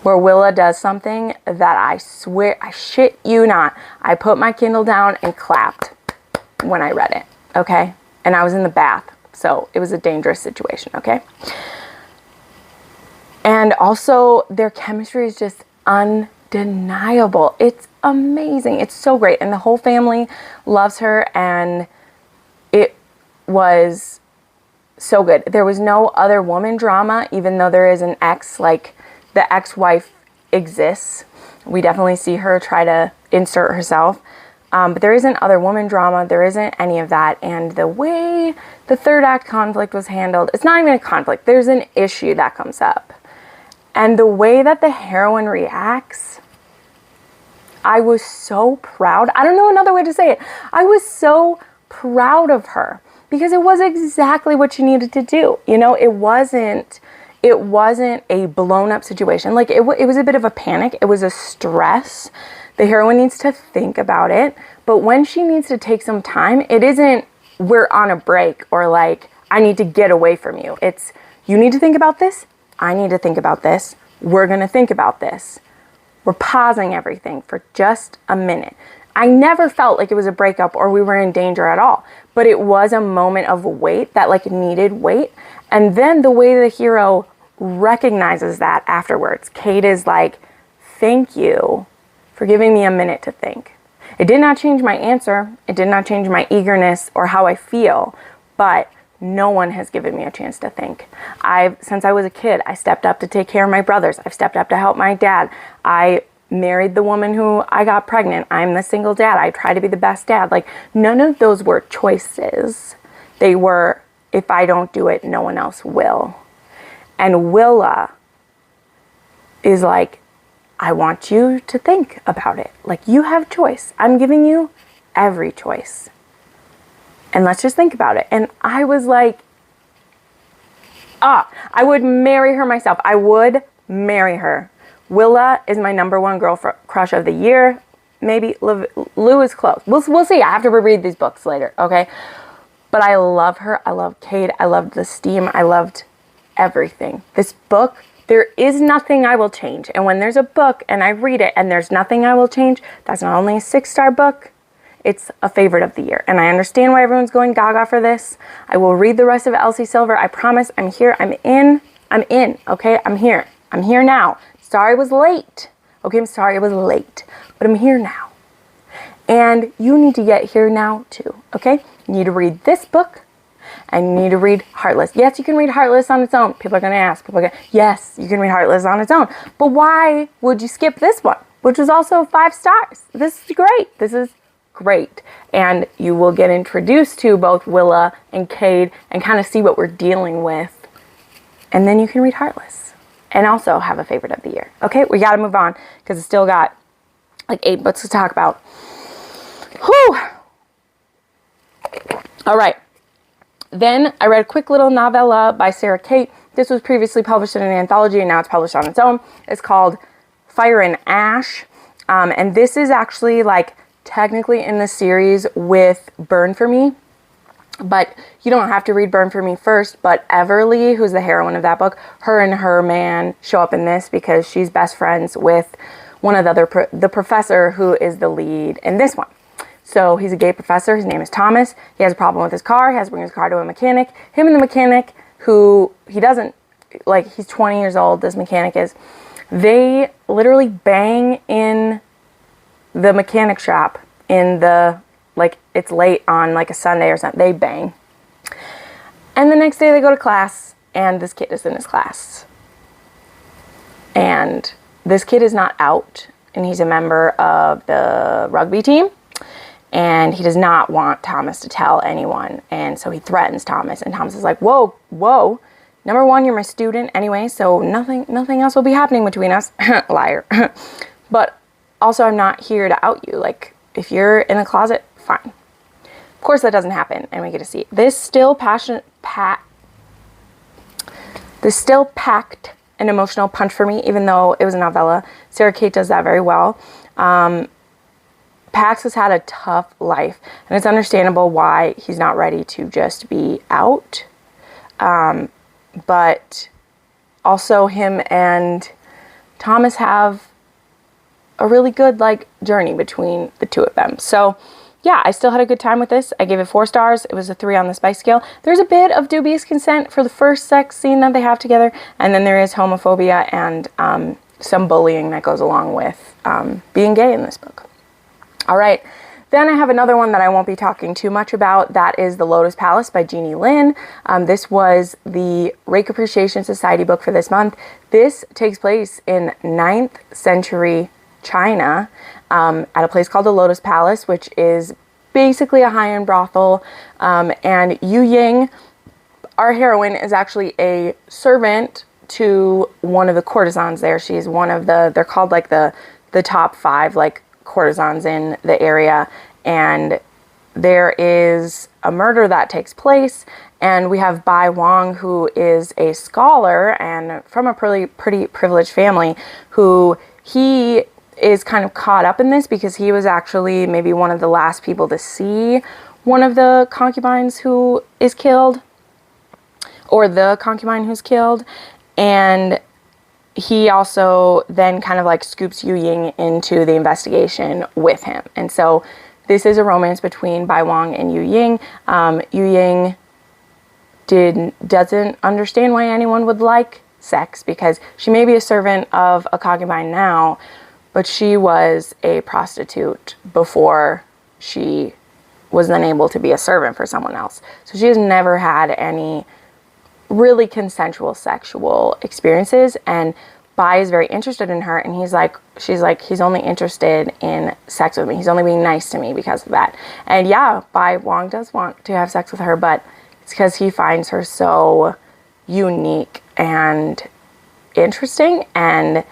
Speaker 1: where Willa does something that I swear, I shit you not, I put my Kindle down and clapped when I read it, okay? And I was in the bath, so it was a dangerous situation, okay? And also, their chemistry is just undeniable. It's amazing. It's so great. And the whole family loves her, and it was so good. There was no other woman drama, even though there is an ex, like, the ex-wife exists. We definitely see her try to insert herself. But there isn't other woman drama. There isn't any of that. And the way the third act conflict was handled, it's not even a conflict. There's an issue that comes up. And the way that the heroine reacts, I was so proud. I don't know another way to say it. I was so proud of her because it was exactly what she needed to do. You know, it wasn't a blown up situation. Like it was a bit of a panic. It was a stress. The heroine needs to think about it. But when she needs to take some time, it isn't we're on a break or like I need to get away from you. It's you need to think about this. I need to think about this. We're going to think about this. We're pausing everything for just a minute. I never felt like it was a breakup or we were in danger at all. But it was a moment of wait that like needed wait. And then the way the hero recognizes that afterwards, Kate is like, thank you for giving me a minute to think. It did not change my answer. It did not change my eagerness or how I feel, but no one has given me a chance to think. Since I was a kid, I stepped up to take care of my brothers. I've stepped up to help my dad. I married the woman who I got pregnant. I'm the single dad. I try to be the best dad. Like none of those were choices. They were, if I don't do it, no one else will. And Willa is like, I want you to think about it. Like you have choice. I'm giving you every choice. And let's just think about it. And I was like, I would marry her myself. I would marry her. Willa is my number one girl crush of the year. Maybe Lou is close. We'll see. I have to reread these books later, okay? But I love her. I love Kate. I loved the steam. I loved everything. This book, there is nothing I will change. And when there's a book and I read it and there's nothing I will change, that's not only a 6-star book, it's a favorite of the year. And I understand why everyone's going gaga for this. I will read the rest of Elsie Silver. I promise. I'm here. I'm in. Okay? I'm here. I'm here now. Sorry I was late. Okay, I'm sorry I was late. But I'm here now. And you need to get here now too. Okay? You need to read this book. And you need to read Heartless. Yes, you can read Heartless on its own. People are going to ask. Yes, you can read Heartless on its own. But why would you skip this one? Which was also 5 stars. This is great. This is great. And you will get introduced to both Willa and Cade and kind of see what we're dealing with. And then you can read Heartless. And also have a favorite of the year. Okay, we got to move on because it's still got like 8 books to talk about. Whew. All right. Then I read a quick little novella by Sarah Kate. This was previously published in an anthology and now it's published on its own. It's called Fire and Ash. And this is actually like technically in the series with Burn For Me. But you don't have to read Burn For Me first. But Everly, who's the heroine of that book, her and her man show up in this because she's best friends with one of the professor who is the lead in this one. So he's a gay professor. His name is Thomas. He has a problem with his car. He has to bring his car to a mechanic. Him and the mechanic, who he doesn't, like, he's 20 years old, this mechanic is, they literally bang in the mechanic shop in the, like, it's late on like a Sunday or something, they bang. And the next day they go to class, and this kid is in his class. And this kid is not out, and he's a member of the rugby team, and he does not want Thomas to tell anyone. And so he threatens Thomas, and Thomas is like, whoa, number one, you're my student anyway, so nothing else will be happening between us. Liar. But also, I'm not here to out you. Like, if you're in the closet, fine. Of course, that doesn't happen, and we get to see this still packed an emotional punch for me, even though it was a novella. Sarah Kate does that very well. Pax has had a tough life, and it's understandable why he's not ready to just be out. But also him and Thomas have a really good, like, journey between the two of them. So yeah, I still had a good time with this. I gave it 4 stars. It was a 3 on the spice scale. There's a bit of dubious consent for the first sex scene that they have together, and then there is homophobia and some bullying that goes along with being gay in this book. All right, then I have another one that I won't be talking too much about. That is The Lotus Palace by Jeannie Lin. This was the Rake Appreciation Society book for this month. This takes place in 9th century China, at a place called the Lotus Palace, which is basically a high-end brothel. And Yu Ying, our heroine, is actually a servant to one of the courtesans there. She's one of they're called like the top 5 like courtesans in the area. And there is a murder that takes place, and we have Bai Wang, who is a scholar and from a pretty privileged family, who he is kind of caught up in this because he was actually maybe one of the last people to see one of the concubines who is killed, or the concubine who's killed. And he also then kind of like scoops Yu Ying into the investigation with him. And so this is a romance between Bai Wang and Yu Ying. Yu Ying doesn't understand why anyone would like sex, because she may be a servant of a concubine now, but she was a prostitute before she was then able to be a servant for someone else. So she has never had any really consensual sexual experiences, and Bai is very interested in her, and she's like, he's only interested in sex with me. He's only being nice to me because of that. And yeah, Bai Wang does want to have sex with her, but it's because he finds her so unique and interesting, and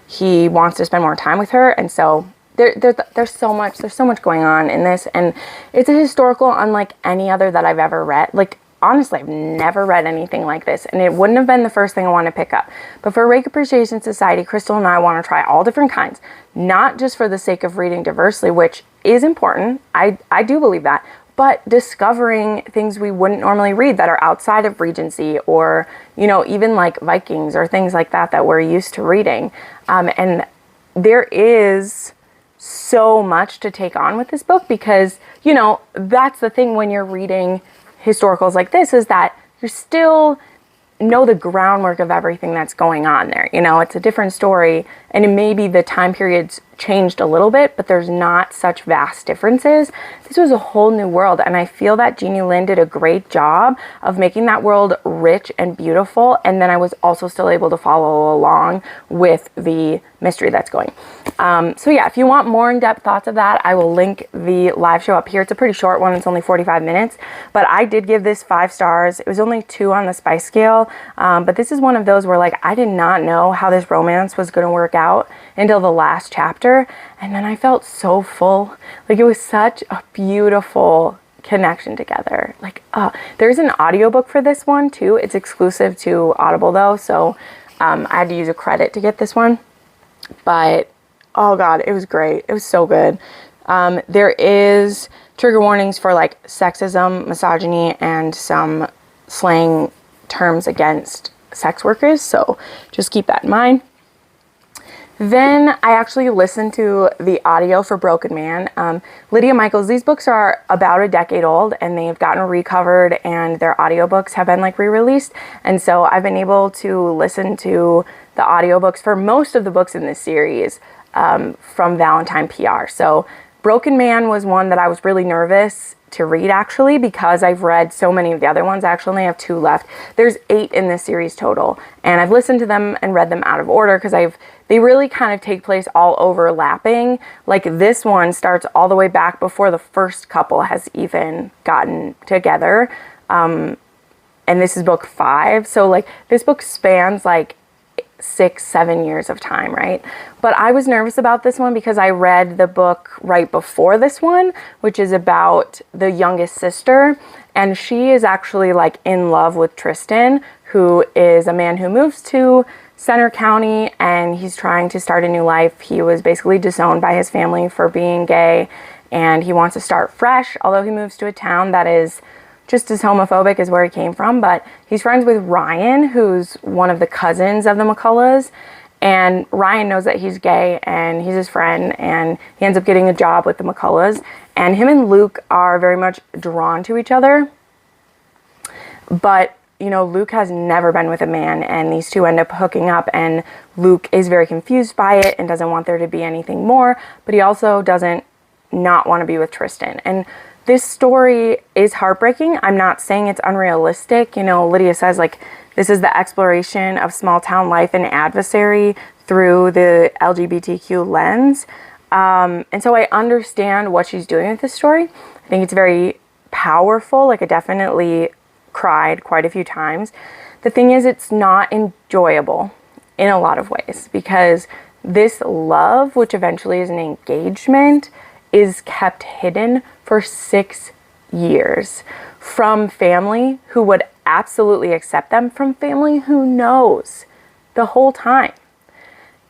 Speaker 1: he wants to spend more time with her. And so there's so much going on in this, and it's a historical unlike any other that I've ever read. Like, honestly, I've never read anything like this, and it wouldn't have been the first thing I want to pick up. But for Rake Appreciation Society, Crystal and I want to try all different kinds, not just for the sake of reading diversely, which is important. I do believe that, but discovering things we wouldn't normally read that are outside of Regency, or, you know, even like Vikings or things like that we're used to reading. And there is so much to take on with this book, because, you know, that's the thing when you're reading historicals like this, is that you still know the groundwork of everything that's going on there. You know, it's a different story, and it maybe the time periods changed a little bit, but there's not such vast differences. This was a whole new world, and I feel that Jeannie Lin did a great job of making that world rich and beautiful, and then I was also still able to follow along with the mystery that's going. So yeah, if you want more in-depth thoughts of that, I will link the live show up here. It's a pretty short one. It's only 45 minutes, but I did give this 5 stars. It was only 2 on the spice scale, but this is one of those where, like, I did not know how this romance was going to work out until the last chapter, and then I felt so full. Like, it was such a beautiful connection together. Like, there's an audiobook for this one too. It's exclusive to Audible though, so I had to use a credit to get this one. But oh god, it was great. It was so good. There is trigger warnings for like sexism, misogyny, and some slang terms against sex workers, so just keep that in mind. Then I actually listened to the audio for Broken Man. Lydia Michaels, these books are about a decade old, and they've gotten recovered, and their audiobooks have been like re-released. And so I've been able to listen to the audiobooks for most of the books in this series from Valentine PR. So Broken Man was one that I was really nervous to read, actually, because I've read so many of the other ones. I actually only have 2 left. There's 8 in this series total, and I've listened to them and read them out of order because they really kind of take place all overlapping. Like, this one starts all the way back before the first couple has even gotten together, and this is book 5. So like, this book spans like 6-7 years of time, right? But I was nervous about this one because I read the book right before this one, which is about the youngest sister, and she is actually like in love with Tristan, who is a man who moves to Center County, and he's trying to start a new life. He was basically disowned by his family for being gay, and he wants to start fresh, although he moves to a town that is just as homophobic as where he came from. But he's friends with Ryan, who's one of the cousins of the McCulloughs, and Ryan knows that he's gay, and he's his friend, and he ends up getting a job with the McCulloughs, and him and Luke are very much drawn to each other. But you know, Luke has never been with a man, and these two end up hooking up, and Luke is very confused by it and doesn't want there to be anything more, but he also doesn't not want to be with Tristan. And this story is heartbreaking. I'm not saying it's unrealistic. You know, Lydia says, like, this is the exploration of small town life and adversary through the LGBTQ lens. And so I understand what she's doing with this story. I think it's very powerful. Like, I definitely cried quite a few times. The thing is, it's not enjoyable in a lot of ways, because this love, which eventually is an engagement, is kept hidden for 6 years from family who would absolutely accept them, from family who knows the whole time.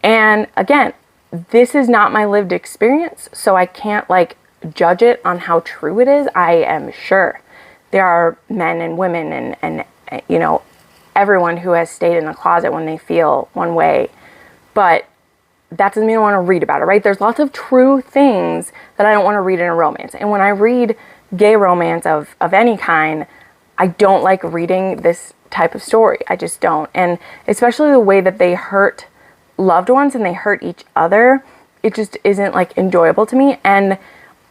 Speaker 1: And again, this is not my lived experience, so I can't like judge it on how true it is. I am sure there are men and women and you know, everyone who has stayed in the closet when they feel one way, but that doesn't mean I want to read about it, right? There's lots of true things that I don't want to read in a romance. And when I read gay romance of any kind, I don't like reading this type of story. I just don't. And especially the way that they hurt loved ones and they hurt each other, it just isn't like enjoyable to me. And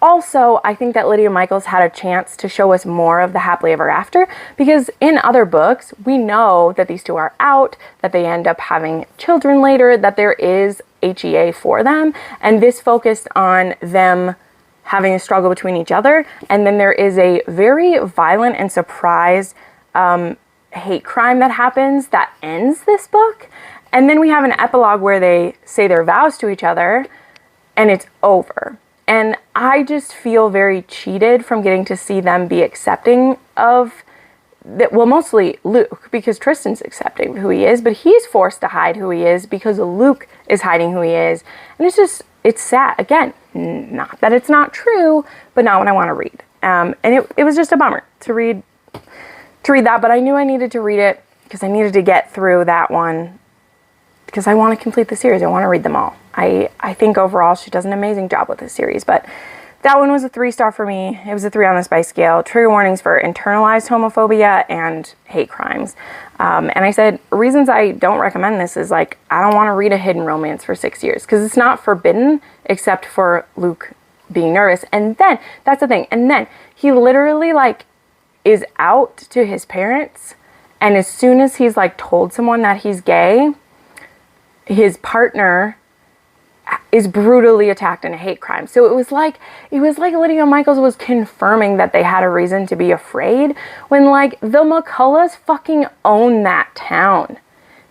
Speaker 1: also, I think that Lydia Michaels had a chance to show us more of the happily ever after, because in other books, we know that these two are out, that they end up having children later, that there is HEA for them, and this focused on them having a struggle between each other. And then there is a very violent and surprise hate crime that happens that ends this book. And then we have an epilogue where they say their vows to each other, and it's over. And I just feel very cheated from getting to see them be accepting of that. Well, mostly Luke, because Tristan's accepting of who he is, but he's forced to hide who he is because Luke is hiding who he is. And it's just, it's sad. Again, not that it's not true, but not what I want to read. And it was just a bummer to read that, but I knew I needed to read it because I needed to get through that one, because I want to complete the series. I want to read them all. I think overall she does an amazing job with this series, but that one was a 3-star for me. It was a 3 on the spice scale. Trigger warnings for internalized homophobia and hate crimes. And I said, reasons I don't recommend this is like, I don't want to read a hidden romance for 6 years, because it's not forbidden except for Luke being nervous. And then, that's the thing. And then he literally like is out to his parents. And as soon as he's like told someone that he's gay, his partner is brutally attacked in a hate crime. So it was like Lydia Michaels was confirming that they had a reason to be afraid, when like the McCulloughs fucking own that town.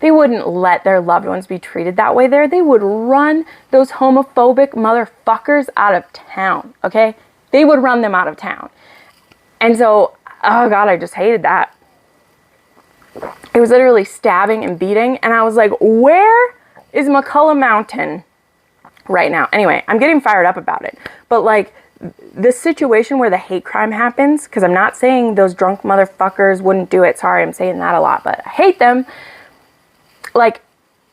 Speaker 1: They wouldn't let their loved ones be treated that way there. They would run those homophobic motherfuckers out of town, okay? They would run them out of town. And so, oh God, I just hated that. It was literally stabbing and beating, and I was like, where is McCullough Mountain right now? Anyway, I'm getting fired up about it. But like, the situation where the hate crime happens, because I'm not saying those drunk motherfuckers wouldn't do it. Sorry, I'm saying that a lot, but I hate them. Like,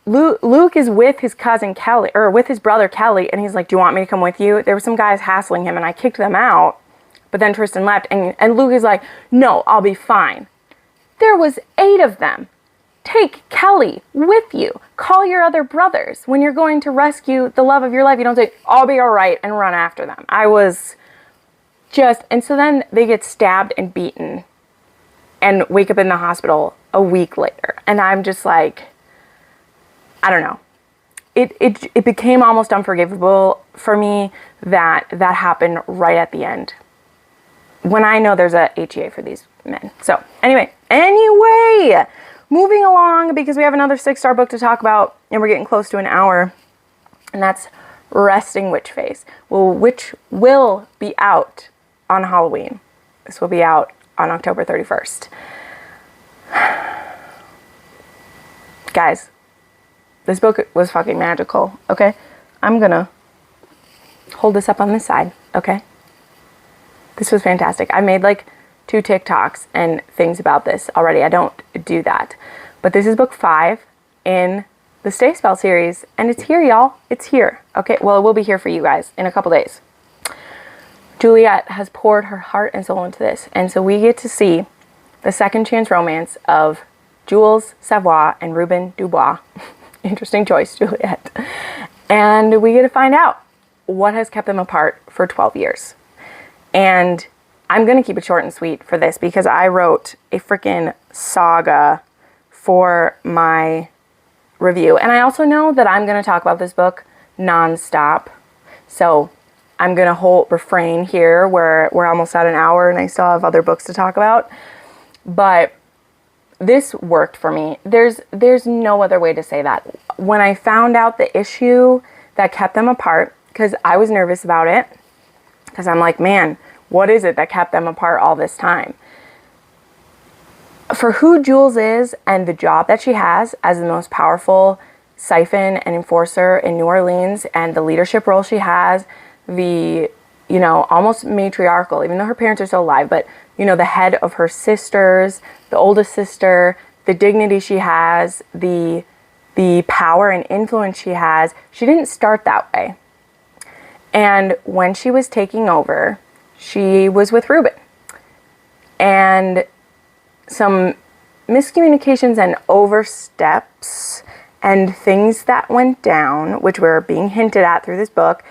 Speaker 1: Luke is with his cousin Kelly, or with his brother Kelly, and he's like, do you want me to come with you? There were some guys hassling him, and I kicked them out. But then Tristan left, and Luke is like, no, I'll be fine. There was 8 of them take Kelly with you. Call your other brothers. When you're going to rescue the love of your life, you don't say, I'll be all right, and run after them. I was just, and so then they get stabbed and beaten and wake up in the hospital a week later. And I'm just like, I don't know. It became almost unforgivable for me that happened right at the end, when I know there's a HEA for these men. So anyway, moving along, because we have another 6-star book to talk about, and we're getting close to an hour, and that's Resting Witch Face, which will be out on Halloween. This will be out on October 31st. Guys, this book was fucking magical, okay? I'm gonna hold this up on this side, okay? This was fantastic. I made like 2 TikToks and things about this already. I don't do that. But this is book 5 in the Stay Spell series, and it's here, y'all. It's here, okay? Well, it will be here for you guys in a couple days. Juliet has poured her heart and soul into this, and so we get to see the second chance romance of Jules Savoy and Ruben Dubois. Interesting choice, Juliet. And we get to find out what has kept them apart for 12 years. And I'm going to keep it short and sweet for this, because I wrote a freaking saga for my review. And I also know that I'm going to talk about this book nonstop. So I'm going to refrain here where we're almost at an hour and I still have other books to talk about. But this worked for me. There's no other way to say that. When I found out the issue that kept them apart, because I was nervous about it, because I'm like, man, what is it that kept them apart all this time? For who Jules is and the job that she has as the most powerful siphon and enforcer in New Orleans, and the leadership role she has, the, almost matriarchal, even though her parents are still alive, but, the head of her sisters, the oldest sister, the dignity she has, the power and influence she has, she didn't start that way. And when she was taking over, she was with Ruben. And some miscommunications and oversteps and things that went down, which were being hinted at through this book,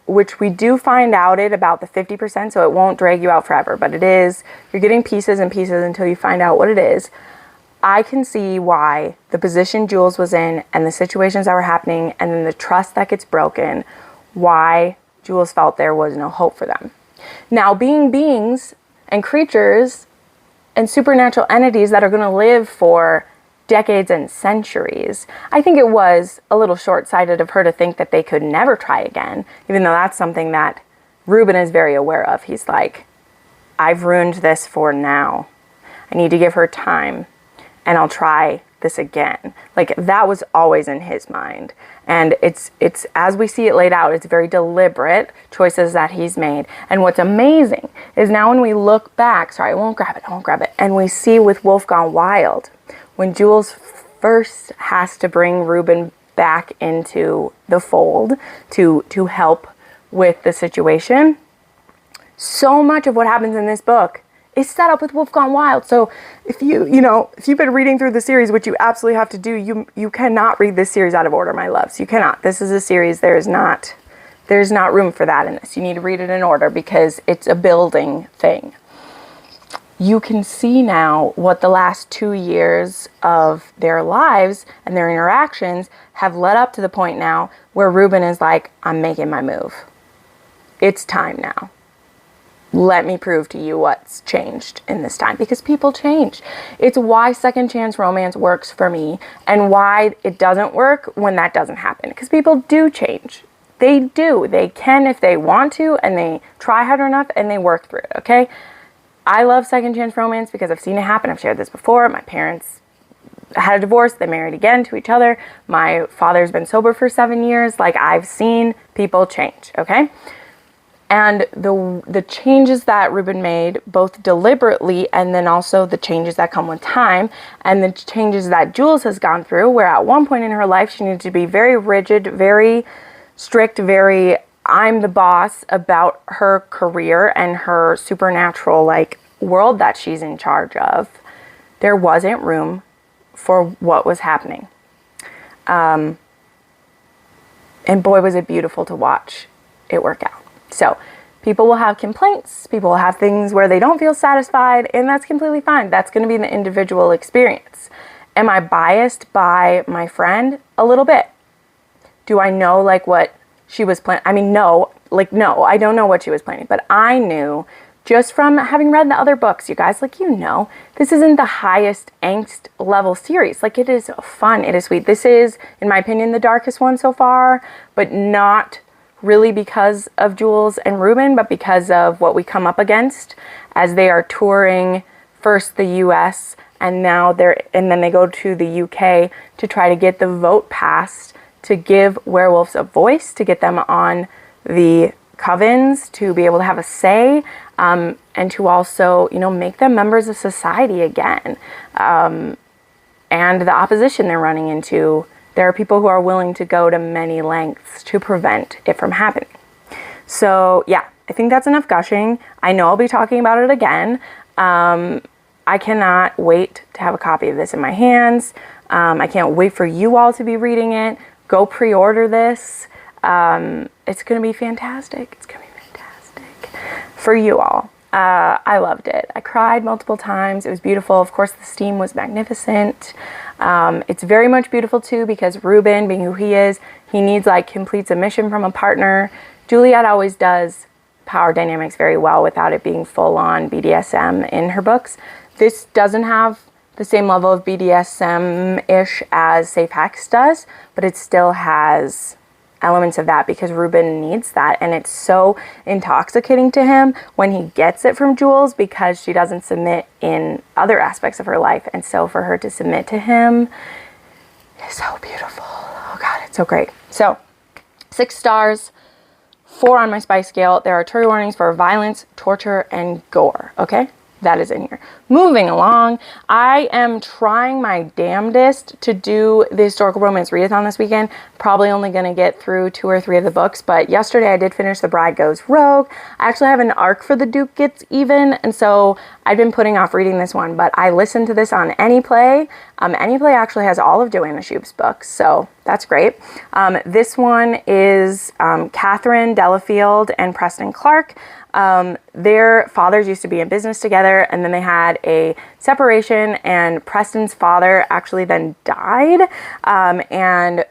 Speaker 1: which we do find out at about the 50%, so it won't drag you out forever, but it is, you're getting pieces and pieces until you find out what it is. I can see why the position Jules was in and the situations that were happening and then the trust that gets broken, why Jules felt there was no hope for them. Now, being beings and creatures and supernatural entities that are going to live for decades and centuries, I think it was a little short-sighted of her to think that they could never try again, even though that's something that Ruben is very aware of. He's like, I've ruined this for now. I need to give her time, and I'll try this again. Like, that was always in his mind. And it's as we see it laid out, it's very deliberate choices that he's made. And what's amazing is now when we look back, sorry, I won't grab it, and we see with Wolf Gone Wild, when Jules first has to bring Ruben back into the fold to help with the situation, so much of what happens in this book is set up with Wolf Gone Wild. So if you've been reading through the series, which you absolutely have to do, you cannot read this series out of order, my loves. You cannot. This is a series, there's not room for that in this. You need to read it in order because it's a building thing. You can see now what the last 2 years of their lives and their interactions have led up to the point now where Ruben is like, I'm making my move. It's time now. Let me prove to you what's changed in this time, because people change. It's why second chance romance works for me and why it doesn't work when that doesn't happen, because people do change. They do. They can if they want to, and they try hard enough and they work through it, okay? I love second chance romance because I've seen it happen. I've shared this before. My parents had a divorce. They married again to each other. My father's been sober for 7 years. Like, I've seen people change, okay? And the changes that Ruben made, both deliberately and then also the changes that come with time, and the changes that Jules has gone through, where at one point in her life she needed to be very rigid, very strict, very I'm the boss about her career and her supernatural world that she's in charge of. There wasn't room for what was happening. And boy, was it beautiful to watch it work out. So people will have complaints, people will have things where they don't feel satisfied, and that's completely fine. That's going to be the individual experience. Am I biased by my friend? A little bit. Do I know like what she was planning? I mean, no, I don't know what she was planning, but I knew just from having read the other books, you guys, like, you know, this isn't the highest angst level series. Like, it is fun, it is sweet. This is, in my opinion, the darkest one so far, but not really because of Jules and Ruben, but because of what we come up against as they are touring first the US and then they go to the UK to try to get the vote passed to give werewolves a voice, to get them on the covens, to be able to have a say, and to also, you know, make them members of society again. And the opposition they're running into, there are people who are willing to go to many lengths to prevent it from happening. So yeah, I think that's enough gushing. I know I'll be talking about it again. I cannot wait to have a copy of this in my hands. I can't wait for you all to be reading it. Go pre-order this. It's going to be fantastic. It's going to be fantastic for you all. I loved it. I cried multiple times. It was beautiful. Of course, the steam was magnificent. It's very much beautiful too because Ruben, being who he is, he needs like complete submission from a partner. Juliet always does power dynamics very well without it being full-on BDSM in her books. This doesn't have the same level of BDSM-ish as Safe Hex does, but it still has elements of that because Ruben needs that, and it's so intoxicating to him when he gets it from Jules because she doesn't submit in other aspects of her life, and so for her to submit to him is so beautiful. Oh God, it's so great. So 6 stars, 4 on my spice scale. There are trigger warnings for violence, torture, and gore. Okay, that is in here. Moving along, I am trying my damnedest to do the historical romance readathon this weekend. Probably only going to get through 2 or 3 of the books, but yesterday I did finish The Bride Goes Rogue. I actually have an arc for The Duke Gets Even, and so I've been putting off reading this one, but I listened to this on Anyplay. Anyplay actually has all of Joanna Shupe's books, so that's great. This one is Catherine Delafield and Preston Clark. Their fathers used to be in business together, and then they had a separation, and Preston's father actually then died, and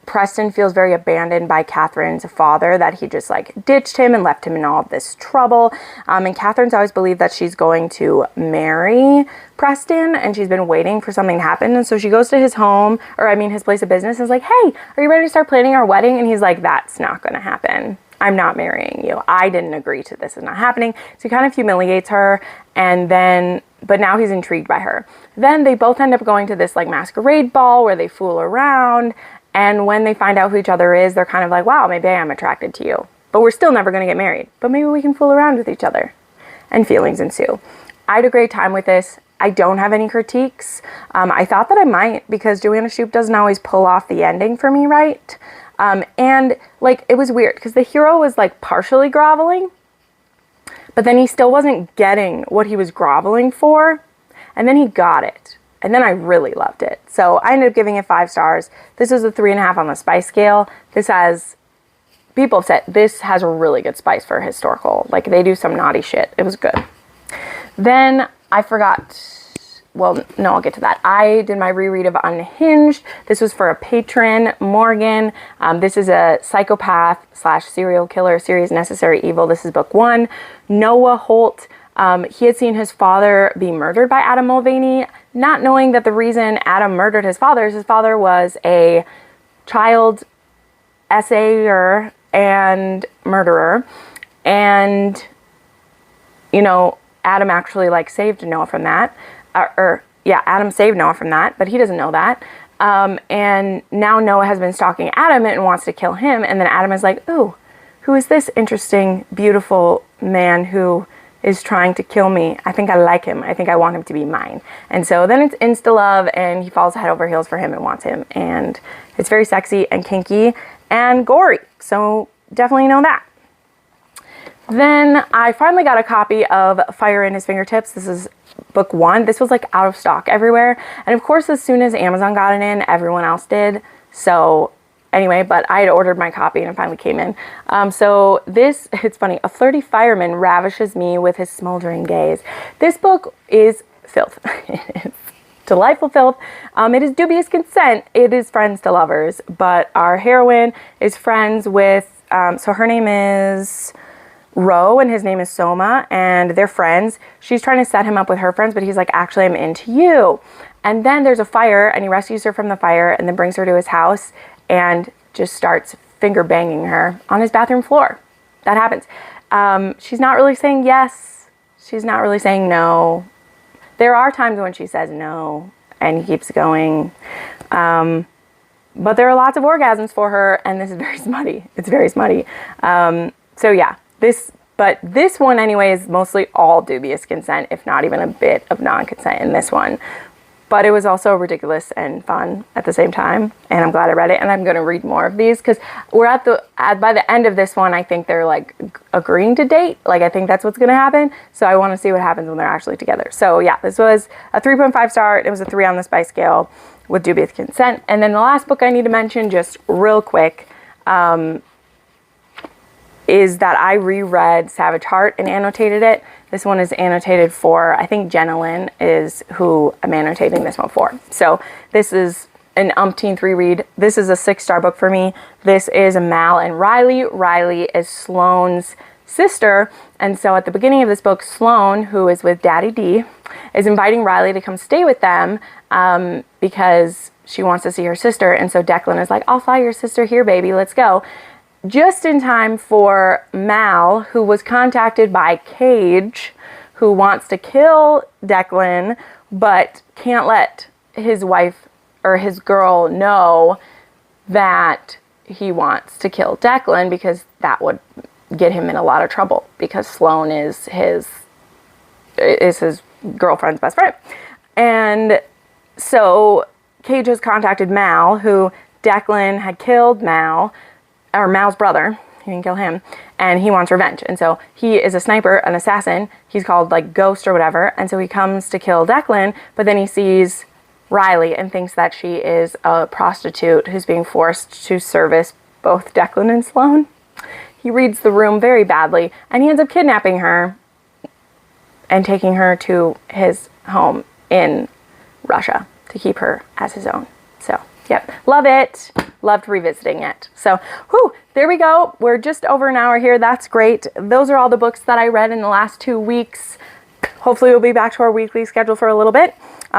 Speaker 1: Preston feels very abandoned by Catherine's father, that he just like ditched him and left him in all of this trouble. And Catherine's always believed that she's going to marry Preston, and she's been waiting for something to happen. And so she goes to his home, or I mean his place of business, and is like, hey, are you ready to start planning our wedding? And he's like, that's not going to happen. I'm not marrying you. I didn't agree to this. It's not happening. So he kind of humiliates her, and then, but now he's intrigued by her. Then they both end up going to this like masquerade ball where they fool around. And when they find out who each other is, they're kind of like, wow, maybe I am attracted to you. But we're still never going to get married. But maybe we can fool around with each other. And feelings ensue. I had a great time with this. I don't have any critiques. I thought that I might, because Joanna Shupe doesn't always pull off the ending for me right. And like, it was weird because the hero was like partially groveling, but then he still wasn't getting what he was groveling for. And then he got it. And then I really loved it. So I ended up giving it 5 stars. This is a 3.5 on the spice scale. This has, people have said, this has a really good spice for historical. Like, they do some naughty shit. It was good. Then I forgot, well, no, I'll get to that. I did my reread of Unhinged. This was for a patron, Morgan. This is a psychopath / serial killer series, Necessary Evil. This is book 1. Noah Holt. He had seen his father be murdered by Adam Mulvaney, not knowing that the reason Adam murdered his father was a child essayer and murderer. And, you know, Adam actually like saved Noah from that. Adam saved Noah from that, but he doesn't know that. And now Noah has been stalking Adam and wants to kill him. And then Adam is like, ooh, who is this interesting, beautiful man who is trying to kill me? I think I like him. I think I want him to be mine. And so then it's insta-love, and he falls head over heels for him and wants him. And it's very sexy and kinky and gory. So definitely know that. Then I finally got a copy of Fire in His Fingertips. This is book 1. This was like out of stock everywhere. And of course, as soon as Amazon got it in, everyone else did. So anyway, but I had ordered my copy and it finally came in. So this, it's funny, a flirty fireman ravishes me with his smoldering gaze. This book is filth. It's delightful filth. It is dubious consent. It is friends to lovers, but our heroine is friends with, so her name is Ro and his name is Soma, and they're friends. She's trying to set him up with her friends, but he's like, actually, I'm into you. And then there's a fire, and he rescues her from the fire and then brings her to his house and just starts finger banging her on his bathroom floor. That happens. She's not really saying yes. She's not really saying no. There are times when she says no and he keeps going. But there are lots of orgasms for her, and this is very smutty. It's very smutty. So yeah, this one anyway is mostly all dubious consent, if not even a bit of non-consent in this one. But it was also ridiculous and fun at the same time, and I'm glad I read it, and I'm going to read more of these, because we're by the end of this one, I think they're like agreeing to date. Like, I think that's what's going to happen, so I want to see what happens when they're actually together. So yeah, this was a 3.5 star. It was a 3 on the Spice scale with dubious consent. And then the last book I need to mention just real quick is that I reread Savage Heart and annotated it. This one is annotated for, I think Jenn is who I'm annotating this one for. So this is an umpteenth reread. This is a 6-star book for me. This is Mal and Riley. Riley is Sloane's sister. And so at the beginning of this book, Sloane, who is with Daddy D, is inviting Riley to come stay with them because she wants to see her sister. And so Declan is like, I'll fly your sister here, baby. Let's go. Just in time for Mal, who was contacted by Cage, who wants to kill Declan, but can't let his wife or his girl know that he wants to kill Declan, because that would get him in a lot of trouble, because Sloane is his girlfriend's best friend. And so Cage has contacted Mal, who Declan had killed Mal's brother. He didn't kill him, and he wants revenge. And so he is a sniper, an assassin. He's called like Ghost or whatever. And so he comes to kill Declan, but then he sees Riley and thinks that she is a prostitute who's being forced to service both Declan and Sloane. He reads the room very badly, and he ends up kidnapping her and taking her to his home in Russia to keep her as his own. So, yep, love it. Loved revisiting it. So, there we go. We're just over an hour here. That's great. Those are all the books that I read in the last 2 weeks. Hopefully we'll be back to our weekly schedule for a little bit.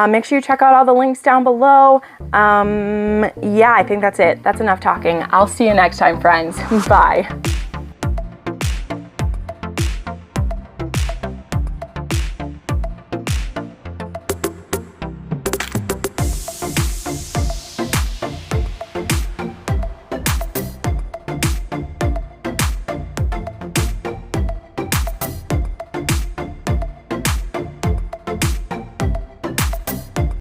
Speaker 1: Make sure you check out all the links down below. Yeah, I think that's it. That's enough talking. I'll see you next time, friends. Bye.